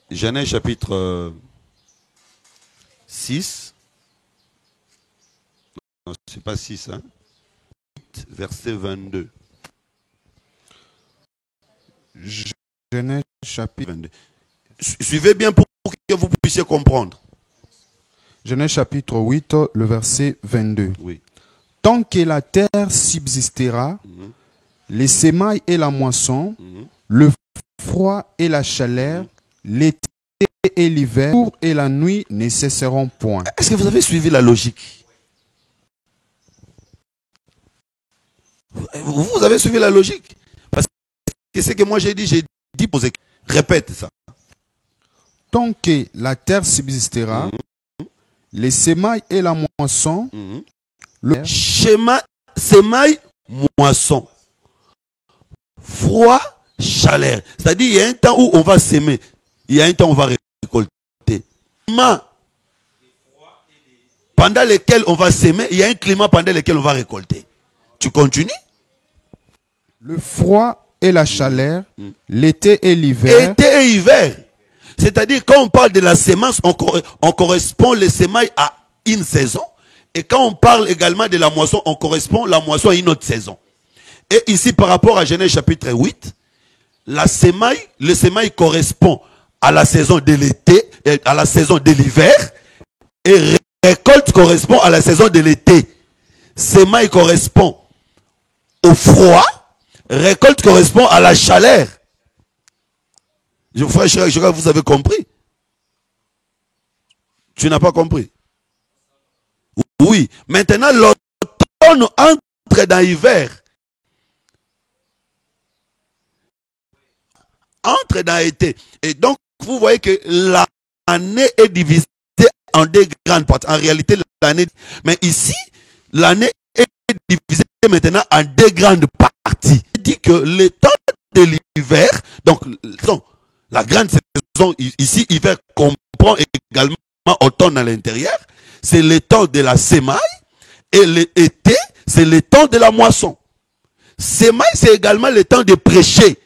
Genèse chapitre 6. Non, c'est pas 6, hein. 8, verset 22. Genèse chapitre 22. Suivez bien pour que vous puissiez comprendre. Genèse chapitre 8, le verset 22. Oui. Tant que la terre subsistera, les semailles et la moisson, le froid et la chaleur, l'été et l'hiver, le jour et la nuit ne cesseront point. Est-ce que vous avez suivi la logique? Vous avez suivi la logique? Parce que ce que moi j'ai dit poser. Répète ça. Tant que la terre subsistera, les semailles et la moisson, le semailles, moisson, froid, chaleur. C'est-à-dire, il y a un temps où on va s'aimer, il y a un temps où on va récolter. Pendant lequel on va s'aimer, il y a un climat pendant lequel on va récolter. Tu continues? Le froid et la chaleur, l'été et l'hiver. Été et hiver. C'est-à-dire, quand on parle de la sémence, on correspond les semailles à une saison. Et quand on parle également de la moisson, on correspond la moisson à une autre saison. Et ici, par rapport à Genèse chapitre 8, le sémaille correspond à la saison de l'été, à la saison de l'hiver, et récolte correspond à la saison de l'été. Sémaille correspond au froid, récolte correspond à la chaleur. Je crois que vous avez compris. Tu n'as pas compris? Oui. Maintenant, l'automne entre dans l'hiver. Entre dans l'été. Et donc, vous voyez que l'année est divisée en deux grandes parties. En réalité, l'année... Mais ici, l'année est divisée maintenant en deux grandes parties. Il dit que le temps de l'hiver, donc la grande saison, ici, hiver comprend également automne à l'intérieur, c'est le temps de la sémaille, et l'été, c'est le temps de la moisson. Sémaille, c'est également le temps de prêcher.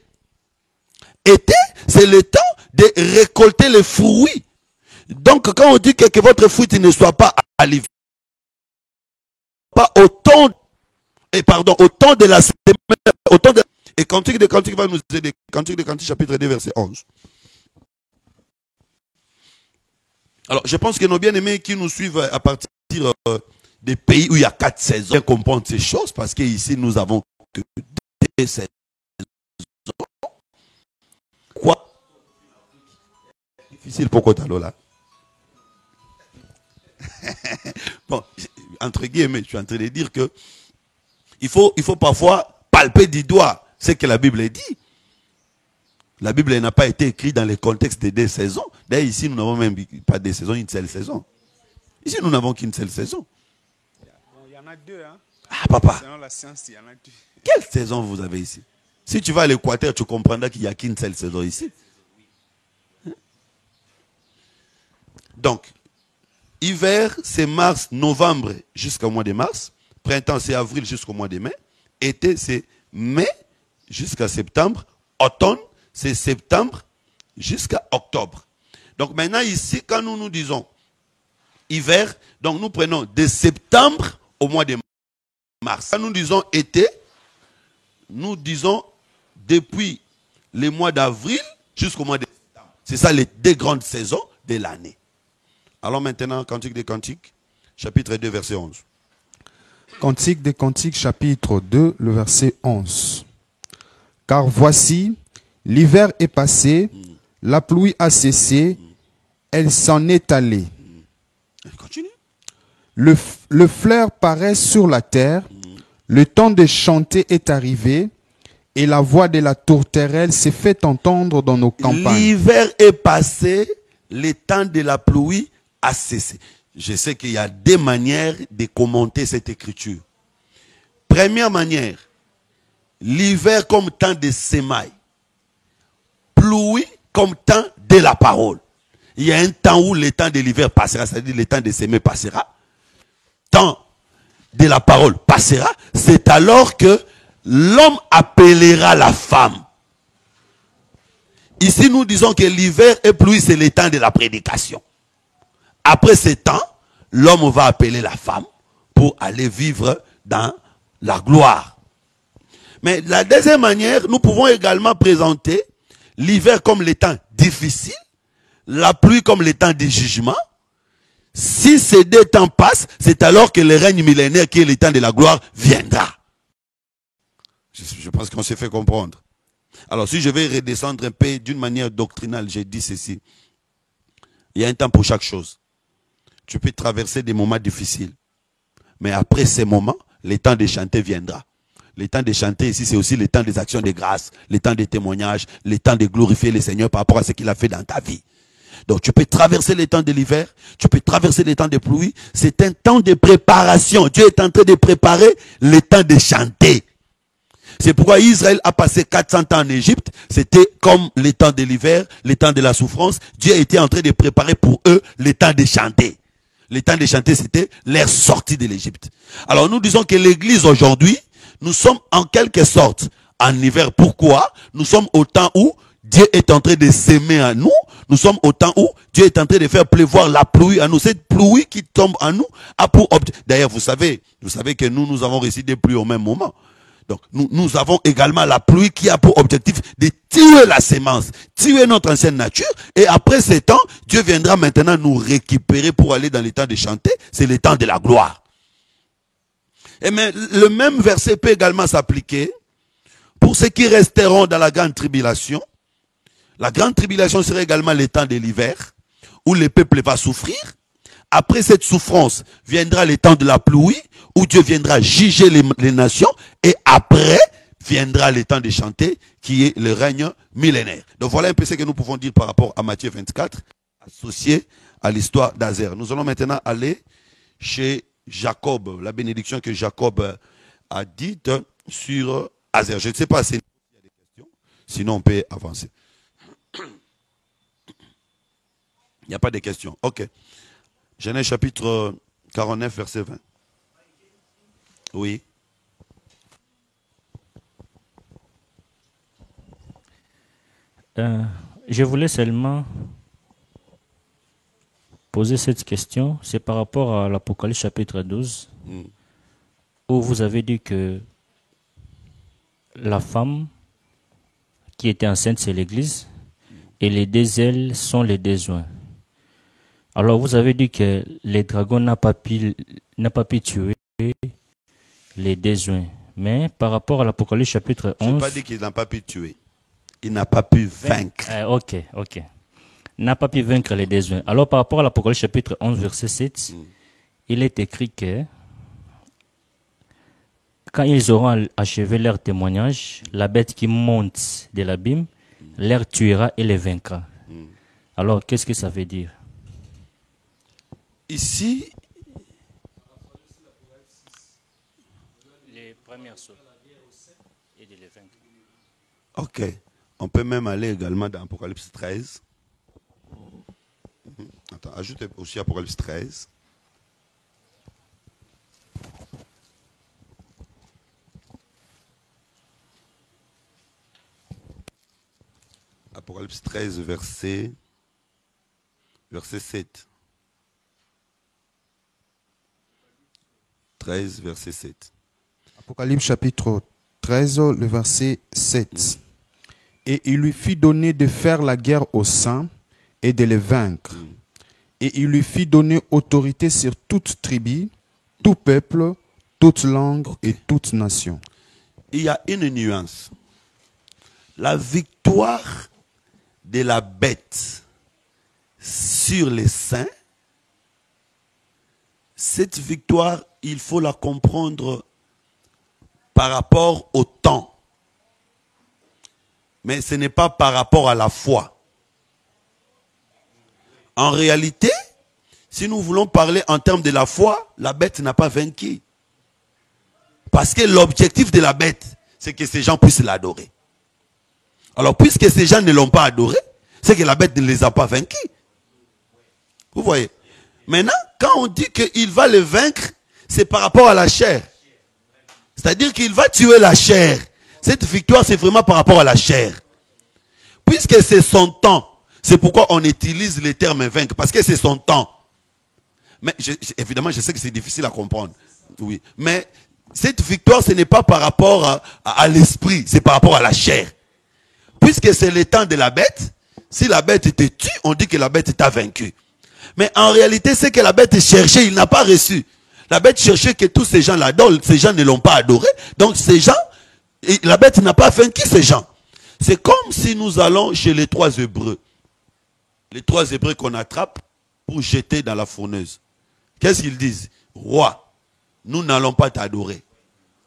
Été, c'est le temps de récolter les fruits. Donc, quand on dit que votre fruit ne soit pas à l'hiver, pas au temps de la semaine, et Cantique de Cantique va nous aider. Cantique de Cantique, chapitre 2, verset 11. Alors, je pense que nos bien-aimés qui nous suivent à partir des pays où il y a 4 saisons, bien comprendre ces choses, parce qu'ici, nous avons que 2 saisons. Quoi? Difficile pour Kotalo là. Bon, entre guillemets, je suis en train de dire que il faut parfois palper du doigt ce que la Bible dit. La Bible n'a pas été écrite dans le contexte des 2 saisons. D'ailleurs, ici, nous n'avons même pas 2 saisons, une seule saison. Ici, nous n'avons qu'une seule saison. Bon, il y en a 2, hein? Ah, papa. Selon la science, il y en a 2. Quelle saison vous avez ici? Si tu vas à l'Équateur, tu comprendras qu'il n'y a qu'une seule saison ici. Donc, hiver, c'est mars, novembre jusqu'au mois de mars. Printemps, c'est avril jusqu'au mois de mai. Été, c'est mai jusqu'à septembre. Automne, c'est septembre jusqu'à octobre. Donc maintenant ici, quand nous disons hiver, donc nous prenons de septembre au mois de mars. Quand nous disons été, nous disons depuis le mois d'avril jusqu'au mois de septembre. C'est ça les 2 grandes saisons de l'année. Alors maintenant, Cantique des Cantiques, chapitre 2, verset 11. Cantique des Cantiques, chapitre 2, le verset 11. Car voici, l'hiver est passé, la pluie a cessé, elle s'en est allée. Continue. Le fleur paraît sur la terre, le temps de chanter est arrivé, et la voix de la tourterelle s'est fait entendre dans nos campagnes. L'hiver est passé, le temps de la pluie a cessé. Je sais qu'il y a 2 manières de commenter cette écriture. Première manière, l'hiver comme temps de sémaille. Pluie comme temps de la parole. Il y a un temps où le temps de l'hiver passera, c'est-à-dire le temps de s'aimer passera. Temps de la parole passera. C'est alors que l'homme appellera la femme. Ici, nous disons que l'hiver et pluie, c'est le temps de la prédication. Après ce temps, l'homme va appeler la femme pour aller vivre dans la gloire. Mais la deuxième manière, nous pouvons également présenter l'hiver comme les temps difficiles, la pluie comme les temps de jugement. Si ces deux temps passent, c'est alors que le règne millénaire qui est le temps de la gloire viendra. Je pense qu'on s'est fait comprendre. Alors si je vais redescendre un peu d'une manière doctrinale, j'ai dit ceci. Il y a un temps pour chaque chose. Tu peux traverser des moments difficiles. Mais après ces moments, le temps de chanter viendra. Le temps de chanter ici, c'est aussi le temps des actions de grâce, le temps des témoignages, le temps de glorifier le Seigneur par rapport à ce qu'il a fait dans ta vie. Donc tu peux traverser les temps de l'hiver, tu peux traverser les temps de pluie. C'est un temps de préparation. Dieu est en train de préparer le temps de chanter. C'est pourquoi Israël a passé 400 ans en Égypte. C'était comme les temps de l'hiver, les temps de la souffrance. Dieu était en train de préparer pour eux le temps de chanter. Le temps de chanter, c'était leur sortie de l'Égypte. Alors nous disons que l'église aujourd'hui, nous sommes en quelque sorte en hiver. Pourquoi? Nous sommes au temps où Dieu est en train de s'aimer à nous. Nous sommes au temps où Dieu est en train de faire pleuvoir la pluie à nous. Cette pluie qui tombe à nous a pour objectif. D'ailleurs, vous savez que nous avons reçu des pluies au même moment. Donc, nous avons également la pluie qui a pour objectif de tuer la sémence, tuer notre ancienne nature. Et après ces temps, Dieu viendra maintenant nous récupérer pour aller dans le temps de chanter. C'est le temps de la gloire. Et mais le même verset peut également s'appliquer pour ceux qui resteront dans la grande tribulation. La grande tribulation serait également le temps de l'hiver, où le peuple va souffrir. Après cette souffrance, viendra le temps de la pluie, où Dieu viendra juger les nations. Et après, viendra le temps de chanter, qui est le règne millénaire. Donc voilà un peu ce que nous pouvons dire par rapport à Matthieu 24, associé à l'histoire d'Azer. Nous allons maintenant aller chez Jacob, la bénédiction que Jacob a dite sur Azer. Je ne sais pas s'il y a des questions, sinon on peut avancer. Il n'y a pas de questions. Ok. Genèse chapitre 49, verset 20. Oui. Je voulais seulement poser cette question. C'est par rapport à l'Apocalypse chapitre 12, où vous avez dit que la femme qui était enceinte, c'est l'Église, et les deux ailes sont les deux joints. Alors vous avez dit que les dragons n'a pas pu tuer les deux joints. Mais par rapport à l'Apocalypse chapitre 11... Je n'ai pas dit qu'il n'a pas pu tuer. Il n'a pas pu vaincre. Ok. N'a pas pu vaincre les deux joints. Alors par rapport à l'Apocalypse chapitre 11, verset 7, il est écrit que quand ils auront achevé leur témoignage, la bête qui monte de l'abîme les tuera et les vaincra. Alors qu'est-ce que ça veut dire? Ici, les premières sauts et de les vaincre. Ok. On peut même aller également dans Apocalypse 13. Attends, ajoutez aussi Apocalypse 13. Apocalypse 13, verset 7. 13, verset 7. Apocalypse chapitre 13, le verset 7. Et il lui fit donner de faire la guerre aux saints et de les vaincre. Et il lui fit donner autorité sur toute tribu, tout peuple, toute langue et toute nation. Il y a une nuance. La victoire de la bête sur les saints, cette victoire, il faut la comprendre par rapport au temps. Mais ce n'est pas par rapport à la foi. En réalité, si nous voulons parler en termes de la foi, la bête n'a pas vaincu. Parce que l'objectif de la bête, c'est que ces gens puissent l'adorer. Alors, puisque ces gens ne l'ont pas adoré, c'est que la bête ne les a pas vaincus. Vous voyez? Maintenant, quand on dit qu'il va les vaincre, c'est par rapport à la chair. C'est-à-dire qu'il va tuer la chair. Cette victoire, c'est vraiment par rapport à la chair. Puisque c'est son temps. C'est pourquoi on utilise le terme vaincre. Parce que c'est son temps. Mais évidemment, je sais que c'est difficile à comprendre. Oui. Mais cette victoire, ce n'est pas par rapport à l'esprit. C'est par rapport à la chair. puisque c'est le temps de la bête, si la bête te tue, on dit que la bête t'a vaincu. Mais en réalité, c'est que la bête cherchait, il n'a pas reçu. La bête cherchait que tous ces gens l'adorent, ces gens ne l'ont pas adoré. Donc ces gens, la bête n'a pas vaincu ces gens. C'est comme si nous allons chez les 3 Hébreux. Les 3 Hébreux qu'on attrape pour jeter dans la fourneuse. Qu'est-ce qu'ils disent? Roi, nous n'allons pas t'adorer.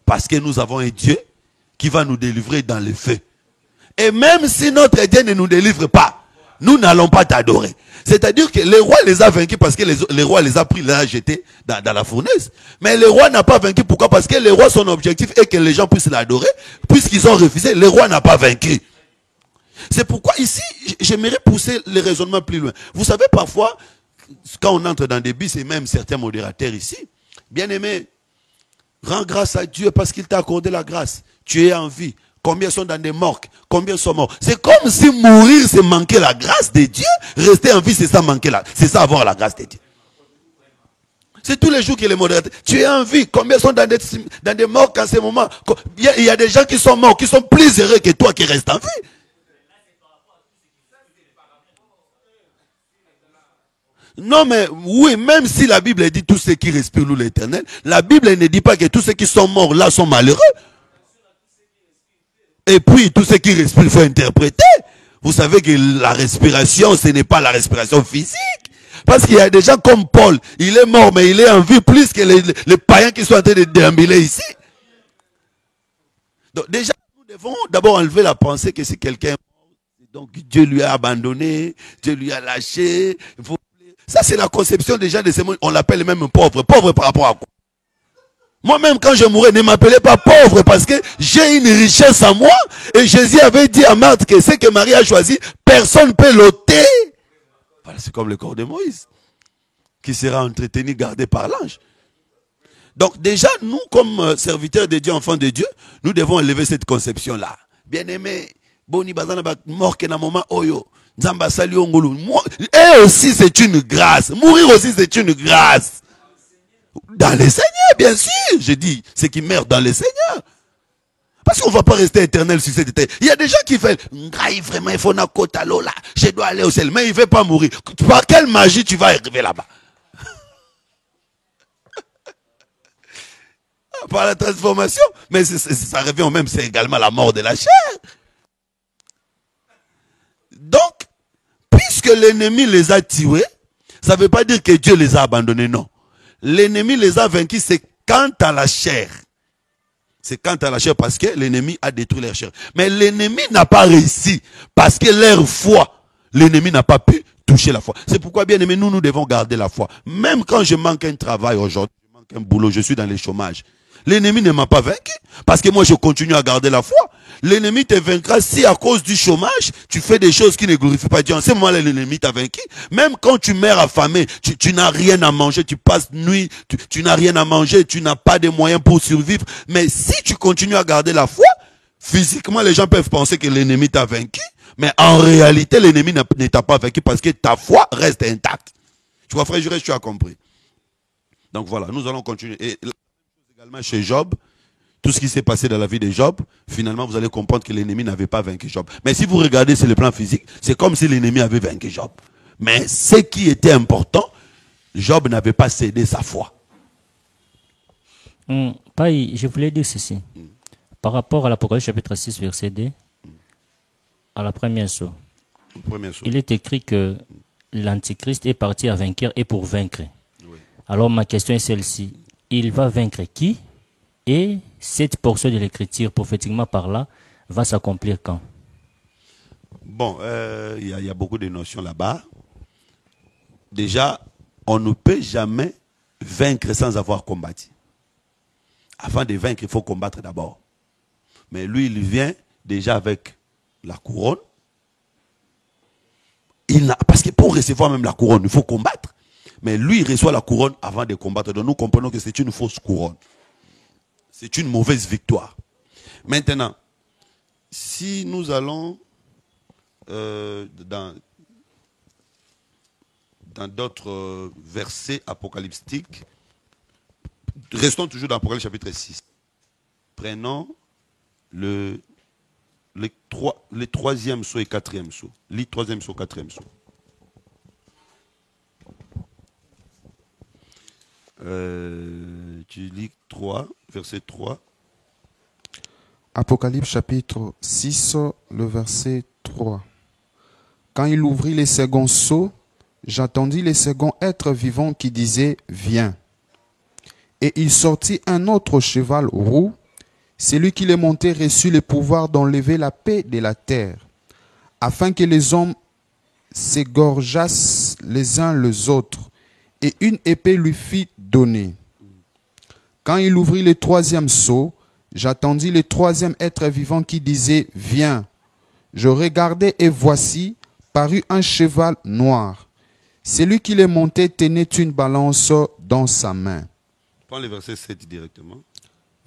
Parce que nous avons un Dieu qui va nous délivrer dans le feu. Et même si notre Dieu ne nous délivre pas, nous n'allons pas t'adorer. C'est-à-dire que le roi les a vaincus parce que les rois les a pris, les a jetés dans la fournaise. Mais le roi n'a pas vaincu. Pourquoi? Parce que le roi, son objectif est que les gens puissent l'adorer. Puisqu'ils ont refusé, le roi n'a pas vaincu. C'est pourquoi ici, j'aimerais pousser le raisonnement plus loin. Vous savez, parfois, quand on entre dans des bus, et même certains modérateurs ici, bien aimé, rends grâce à Dieu parce qu'il t'a accordé la grâce. Tu es en vie. Combien sont dans des morgues? Combien sont morts? C'est comme si mourir, c'est manquer la grâce de Dieu. Rester en vie, c'est ça manquer c'est ça avoir la grâce de Dieu. C'est tous les jours que les modérateurs. Tu es en vie. Combien sont dans des morgues en ce moment? Il y a des gens qui sont morts, qui sont plus heureux que toi qui restes en vie. Non, mais oui, même si la Bible dit tous ceux qui respirent louent l'Éternel, la Bible ne dit pas que tous ceux qui sont morts là sont malheureux. Et puis, tous ceux qui respirent, il faut interpréter. Vous savez que la respiration, ce n'est pas la respiration physique. Parce qu'il y a des gens comme Paul, il est mort, mais il est en vie plus que les païens qui sont en train de déambuler ici. Donc déjà, nous devons d'abord enlever la pensée que si quelqu'un est mort, donc Dieu lui a abandonné, Dieu lui a lâché. Ça, c'est la conception des gens de ce monde. On l'appelle même pauvre. Pauvre par rapport à quoi? Moi-même, quand je mourrais, ne m'appelez pas pauvre parce que j'ai une richesse en moi. Et Jésus avait dit à Marthe que ce que Marie a choisi, personne ne peut l'ôter. Voilà, c'est comme le corps de Moïse, qui sera entretenu, gardé par l'ange. Donc déjà, nous, comme serviteurs de Dieu, enfants de Dieu, nous devons élever cette conception-là. Bien-aimé, Boni Bazana mort que na moment oyo. Nzamba sali ongolo. Et aussi, c'est une grâce. Mourir aussi, c'est une grâce. Dans le Seigneur, bien sûr. Je dis, ceux qui meurent dans le Seigneur. Parce qu'on ne va pas rester éternel sur cette terre. Il y a des gens qui font, vraiment, il faut na kota lola. Je dois aller au ciel. Mais il ne veut pas mourir. Par quelle magie tu vas arriver là-bas? Par la transformation. Mais ça revient au même, c'est également la mort de la chair. Donc, puisque l'ennemi les a tués, ça ne veut pas dire que Dieu les a abandonnés, non. L'ennemi les a vaincus, c'est quant à la chair. C'est quant à la chair parce que l'ennemi a détruit leur chair. Mais l'ennemi n'a pas réussi parce que leur foi, l'ennemi n'a pas pu toucher la foi. C'est pourquoi, bien aimé, nous devons garder la foi. Même quand je manque un travail aujourd'hui, je manque un boulot, je suis dans le chômage. L'ennemi ne m'a pas vaincu parce que moi je continue à garder la foi. L'ennemi te vaincra si à cause du chômage, tu fais des choses qui ne glorifient pas Dieu. En ce moment-là, l'ennemi t'a vaincu. Même quand tu meurs affamé, tu n'as rien à manger, tu passes nuit, tu n'as rien à manger, tu n'as pas de moyens pour survivre. Mais si tu continues à garder la foi, physiquement, les gens peuvent penser que l'ennemi t'a vaincu. Mais en réalité, l'ennemi ne t'a pas vaincu parce que ta foi reste intacte. Tu vois, frère Juré, tu as compris. Donc voilà, nous allons continuer. Et également chez Job, tout ce qui s'est passé dans la vie de Job, finalement vous allez comprendre que l'ennemi n'avait pas vaincu Job. Mais si vous regardez sur le plan physique, c'est comme si l'ennemi avait vaincu Job. Mais ce qui était important, Job n'avait pas cédé sa foi. Je voulais dire ceci. Par rapport à l'Apocalypse chapitre 6, verset 2, à la première saut, il est écrit que l'Antichrist est parti à vainqueur et pour vaincre. Oui. Alors ma question est celle-ci. Il va vaincre qui? Et cette portion de l'écriture, prophétiquement par là, va s'accomplir quand? Bon, il y a beaucoup de notions là-bas. Déjà, on ne peut jamais vaincre sans avoir combattu. Avant de vaincre, il faut combattre d'abord. Mais lui, il vient déjà avec la couronne. Parce que pour recevoir même la couronne, il faut combattre. Mais lui, il reçoit la couronne avant de combattre. Donc nous comprenons que c'est une fausse couronne. C'est une mauvaise victoire. Maintenant, si nous allons dans d'autres versets apocalyptiques, restons toujours dans l'Apocalypse chapitre 6. Prenons le les troisième saut et quatrième saut. Lis troisième saut, quatrième saut. Tu lis 3, verset 3. Apocalypse chapitre 6, le verset 3. Quand il ouvrit les seconds sceaux, j'attendis les seconds êtres vivants qui disaient « Viens ». Et il sortit un autre cheval roux. Celui qui les montait reçut le pouvoir d'enlever la paix de la terre, afin que les hommes s'égorgeassent les uns les autres, et une épée lui fut donnée. Quand il ouvrit le troisième sceau, j'attendis le troisième être vivant qui disait « Viens ». Je regardai et voici, parut un cheval noir. Celui qui les montait tenait une balance dans sa main. Prends le verset 7 directement.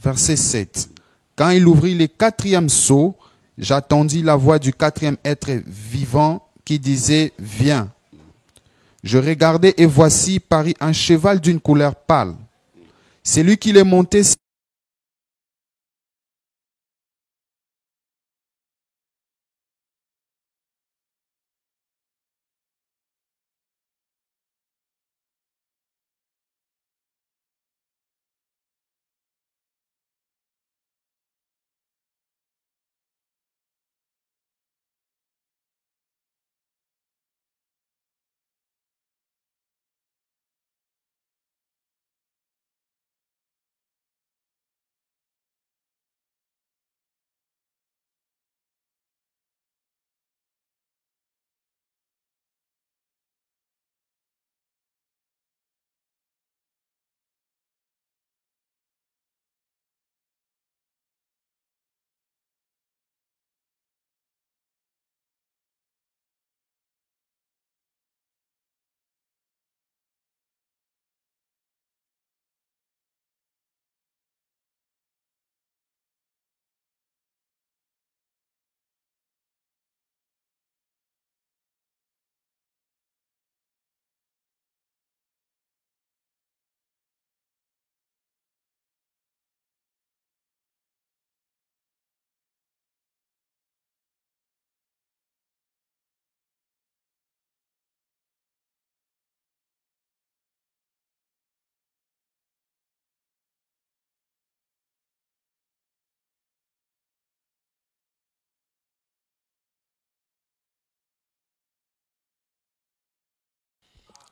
Verset 7. Quand il ouvrit le quatrième sceau, j'attendis la voix du quatrième être vivant qui disait « Viens ». Je regardai et voici parut un cheval d'une couleur pâle. Celui qui les montait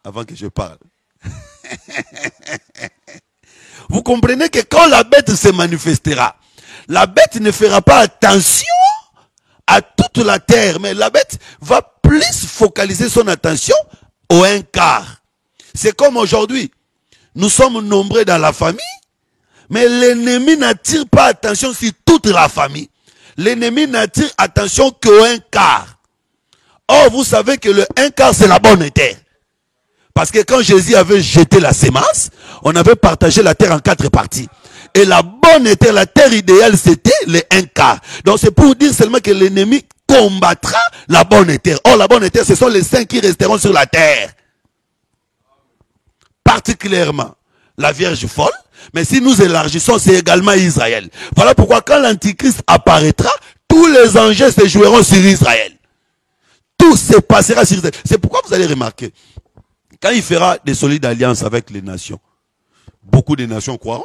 Avant que je parle. Vous comprenez que quand la bête se manifestera, la bête ne fera pas attention à toute la terre, mais la bête va plus focaliser son attention au un quart. C'est comme aujourd'hui, nous sommes nombreux dans la famille, mais l'ennemi n'attire pas attention sur toute la famille. L'ennemi n'attire attention qu'au un quart. Or, vous savez que le un quart, c'est la bonne terre. Parce que quand Jésus avait jeté la sémence, on avait partagé la terre en 4 parties. Et la bonne terre, la terre idéale, c'était le un quart. Donc c'est pour dire seulement que l'ennemi combattra la bonne terre. Or, la bonne terre, ce sont les saints qui resteront sur la terre. Particulièrement la Vierge folle. Mais si nous élargissons, c'est également Israël. Voilà pourquoi quand l'Antichrist apparaîtra, tous les enjeux se joueront sur Israël. Tout se passera sur Israël. C'est pourquoi vous allez remarquer, quand il fera des solides alliances avec les nations, beaucoup de nations croiront.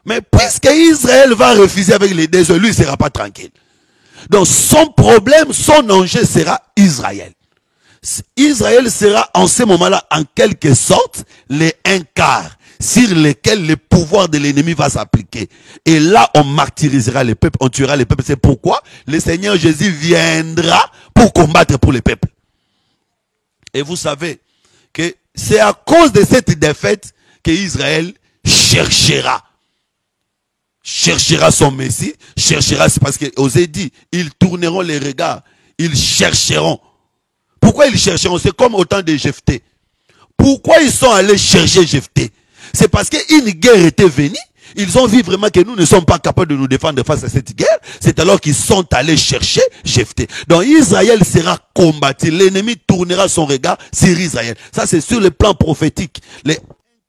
Mais puisque Israël va refuser avec les deux, lui ne sera pas tranquille. Donc son problème, son enjeu sera Israël. Israël sera en ce moment-là, en quelque sorte, les un quart sur lesquels le pouvoir de l'ennemi va s'appliquer. Et là, on martyrisera les peuples, on tuera les peuples. C'est pourquoi le Seigneur Jésus viendra pour combattre pour les peuples. Et vous savez que c'est à cause de cette défaite que Israël cherchera son Messie, cherchera, c'est parce que osé dit, ils tourneront les regards, ils chercheront. Pourquoi ils chercheront? C'est comme au temps de Jephthé. Pourquoi ils sont allés chercher Jephthé? C'est parce qu'une guerre était venue. Ils ont vu vraiment que nous ne sommes pas capables de nous défendre face à cette guerre. C'est alors qu'ils sont allés chercher Jephthé. Donc Israël sera combattu. L'ennemi tournera son regard sur Israël. Ça c'est sur le plan prophétique.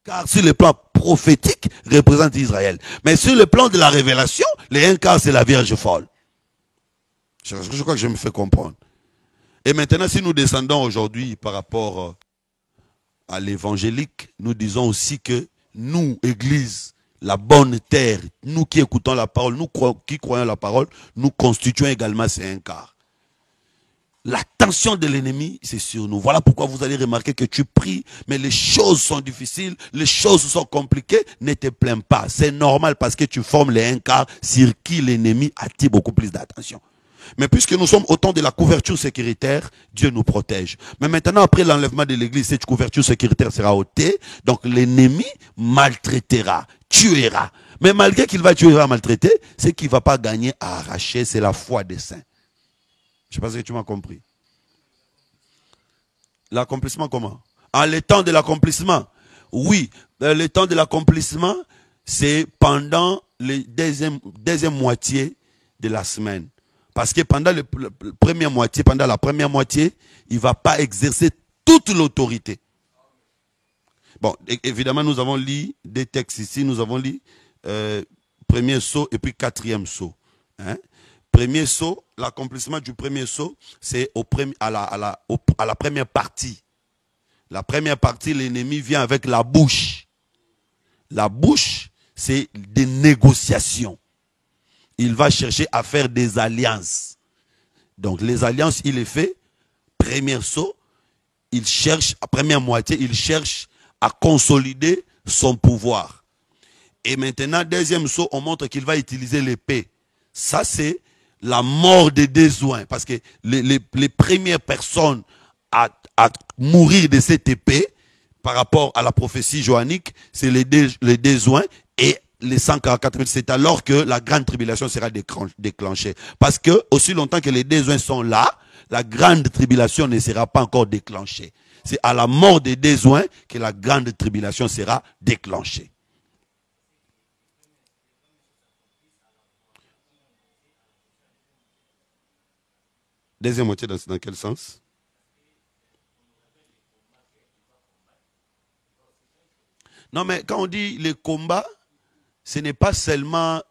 Car sur le plan prophétique représente Israël. Mais sur le plan de la révélation, les un quart c'est la Vierge folle. Je crois que je me fais comprendre. Et maintenant, si nous descendons aujourd'hui par rapport à l'évangélique, nous disons aussi que nous, Église, la bonne terre, nous qui écoutons la parole, nous qui croyons la parole, nous constituons également ces un quart. L'attention de l'ennemi, c'est sur nous. Voilà pourquoi vous allez remarquer que tu pries, mais les choses sont difficiles, les choses sont compliquées, ne te plains pas. C'est normal parce que tu formes les un quart sur qui l'ennemi attire beaucoup plus d'attention. Mais puisque nous sommes au temps de la couverture sécuritaire, Dieu nous protège. Mais maintenant, après l'enlèvement de l'église, cette couverture sécuritaire sera ôtée. Donc l'ennemi maltraitera, tuera. Mais malgré qu'il va tuer et va maltraiter, ce qu'il ne va pas gagner à arracher, c'est la foi des saints. Je ne sais pas si tu m'as compris. L'accomplissement comment? Ah, le temps de l'accomplissement. Oui, le temps de l'accomplissement, c'est pendant la deuxième moitié de la semaine. Parce que pendant la première moitié, il ne va pas exercer toute l'autorité. Bon, évidemment, nous avons lu des textes ici. Nous avons lu premier saut et puis quatrième saut. Hein? Premier saut, l'accomplissement du premier saut, c'est à la première partie. La première partie, l'ennemi vient avec la bouche. La bouche, c'est des négociations. Il va chercher à faire des alliances. Donc les alliances, il les fait. Premier saut, il cherche, à première moitié, il cherche à consolider son pouvoir. Et maintenant, deuxième saut, on montre qu'il va utiliser l'épée. Ça, c'est la mort des besoins. Parce que les premières personnes à mourir de cette épée, par rapport à la prophétie johannique, c'est les besoins et les 144 000. C'est alors que la grande tribulation sera déclenchée. Parce que, aussi longtemps que les besoins sont là, la grande tribulation ne sera pas encore déclenchée. C'est à la mort des besoins que la grande tribulation sera déclenchée. Deuxième moitié, dans quel sens? Non, mais quand on dit les combats, ce n'est pas seulement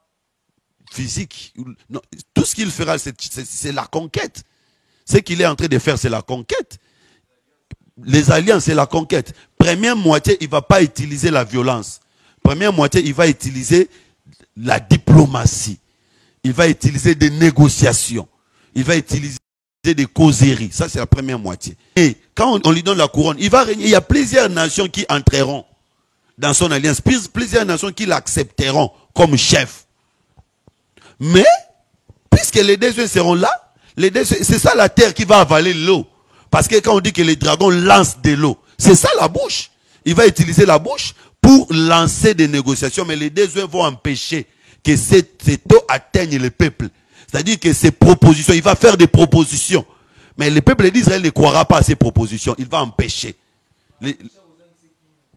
physique. Non, tout ce qu'il fera, c'est la conquête. Ce qu'il est en train de faire, c'est la conquête. Les alliances, c'est la conquête. Première moitié, il ne va pas utiliser la violence. Première moitié, il va utiliser la diplomatie. Il va utiliser des négociations. Il va utiliser des causeries. Ça, c'est la première moitié. Et quand on lui donne la couronne, il va régner. Il y a plusieurs nations qui entreront dans son alliance. Plusieurs nations qui l'accepteront comme chef. Mais, puisque les deux seront là, c'est ça la terre qui va avaler l'eau. Parce que quand on dit que les dragons lancent de l'eau, c'est ça la bouche. Il va utiliser la bouche pour lancer des négociations, mais les deux vont empêcher que cette eau atteigne le peuple. C'est-à-dire que ces propositions, il va faire des propositions. Mais le peuple d'Israël ne croira pas à ces propositions. Il va empêcher.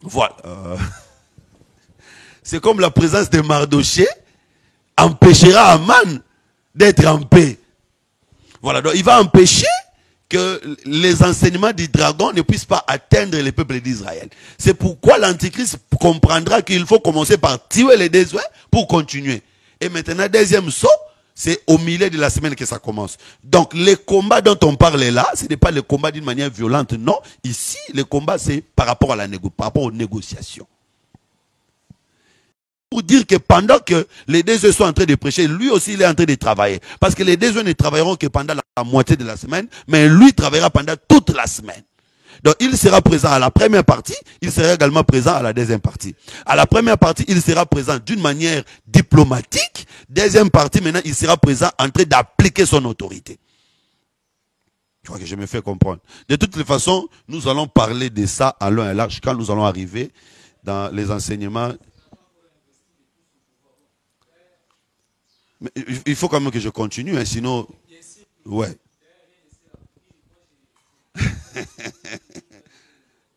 Voilà. C'est comme la présence de Mardoché empêchera Aman d'être en paix. Voilà. Donc il va empêcher que les enseignements du dragon ne puissent pas atteindre le peuple d'Israël. C'est pourquoi l'Antichrist comprendra qu'il faut commencer par tuer les désuets pour continuer. Et maintenant, deuxième saut, c'est au milieu de la semaine que ça commence. Donc, les combats dont on parle là, ce n'est pas le combat d'une manière violente, non. Ici, le combat, c'est par rapport aux négociations. Pour dire que pendant que les deux sont en train de prêcher, lui aussi, il est en train de travailler. Parce que les deux ne travailleront que pendant la moitié de la semaine, mais lui travaillera pendant toute la semaine. Donc, il sera présent à la première partie, il sera également présent à la deuxième partie. À la première partie, il sera présent d'une manière diplomatique. Deuxième partie, maintenant, il sera présent en train d'appliquer son autorité. Je crois que je me fais comprendre. De toutes les façons, nous allons parler de ça à long et large quand nous allons arriver dans les enseignements. Mais il faut quand même que je continue, hein, sinon... Ouais.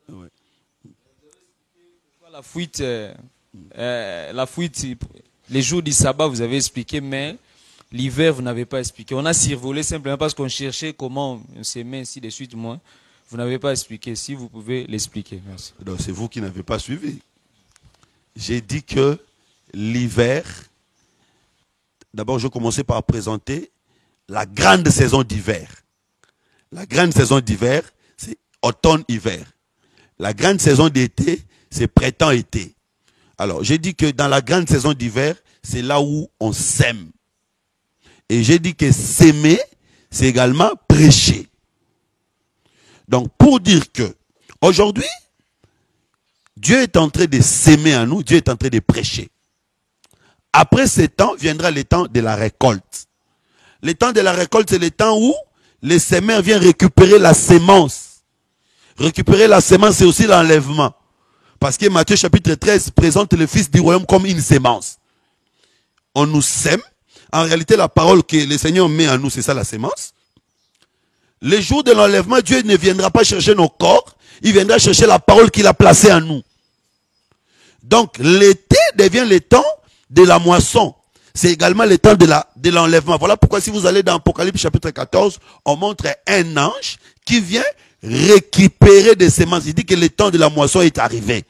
Ouais. La fuite, les jours du sabbat, vous avez expliqué, mais l'hiver, vous n'avez pas expliqué. On a survolé simplement parce qu'on cherchait comment on s'aimait, ainsi de suite. Moi, vous n'avez pas expliqué. Si vous pouvez l'expliquer. Merci. Donc, c'est vous qui n'avez pas suivi. J'ai dit que l'hiver, d'abord, je commençais par présenter la grande saison d'hiver. La grande saison d'hiver, c'est automne-hiver. La grande saison d'été, c'est printemps-été. Alors, j'ai dit que dans la grande saison d'hiver, c'est là où on sème. Et j'ai dit que s'aimer, c'est également prêcher. Donc, pour dire que, aujourd'hui, Dieu est en train de s'aimer en nous, Dieu est en train de prêcher. Après ce temps, viendra le temps de la récolte. Le temps de la récolte, c'est le temps où le semeur vient récupérer la sémence. Récupérer la sémence, c'est aussi l'enlèvement. Parce que Matthieu chapitre 13 présente le Fils du royaume comme une sémence. On nous sème. En réalité, la parole que le Seigneur met en nous, c'est ça la sémence. Le jour de l'enlèvement, Dieu ne viendra pas chercher nos corps. Il viendra chercher la parole qu'il a placée en nous. Donc, l'été devient le temps de la moisson. C'est également le temps de l'enlèvement. Voilà pourquoi si vous allez dans Apocalypse chapitre 14, on montre un ange qui vient récupérer des semences. Il dit que le temps de la moisson est arrivé.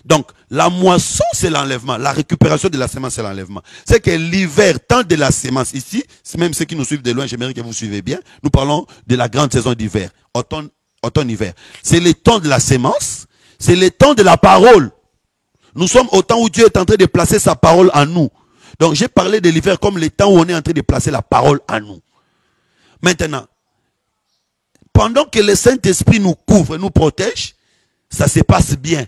Donc, la moisson, c'est l'enlèvement. La récupération de la semence, c'est l'enlèvement. C'est que l'hiver, temps de la semence, ici, même ceux qui nous suivent de loin, j'aimerais que vous suivez bien, nous parlons de la grande saison d'hiver, automne-hiver. C'est le temps de la semence, c'est le temps de la parole. Nous sommes au temps où Dieu est en train de placer sa parole en nous. Donc, j'ai parlé de l'hiver comme le temps où on est en train de placer la parole en nous. Maintenant, pendant que le Saint-Esprit nous couvre, nous protège, ça se passe bien.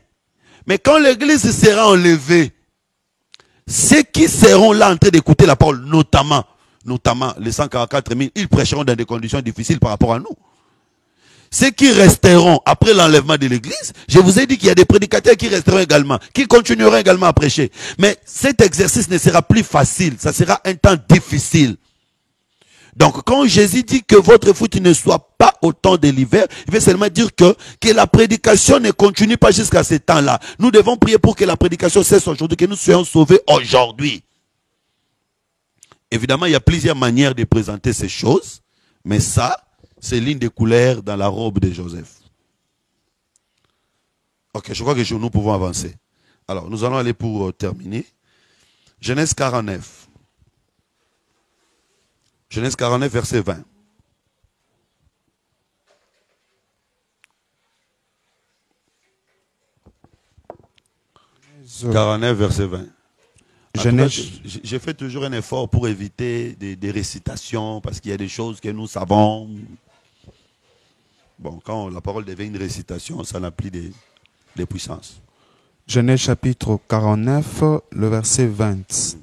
Mais quand l'église sera enlevée, ceux qui seront là en train d'écouter la parole, notamment les 144 000, ils prêcheront dans des conditions difficiles par rapport à nous. Ceux qui resteront après l'enlèvement de l'église, je vous ai dit qu'il y a des prédicateurs qui resteront également, qui continueront également à prêcher. Mais cet exercice ne sera plus facile, ça sera un temps difficile. Donc, quand Jésus dit que votre fruit ne soit pas au temps de l'hiver, il veut seulement dire que la prédication ne continue pas jusqu'à ce temps-là. Nous devons prier pour que la prédication cesse aujourd'hui, que nous soyons sauvés aujourd'hui. Évidemment, il y a plusieurs manières de présenter ces choses, mais ça, c'est l'une des couleurs dans la robe de Joseph. Ok, je crois que nous pouvons avancer. Alors, nous allons aller pour terminer. Genèse 49. Genèse 49, verset 20. « 49, verset 20. » J'ai fait toujours un effort pour éviter des récitations, parce qu'il y a des choses que nous savons. Bon, quand la parole devient une récitation, ça n'a plus de puissance. Genèse chapitre 49, le verset 20.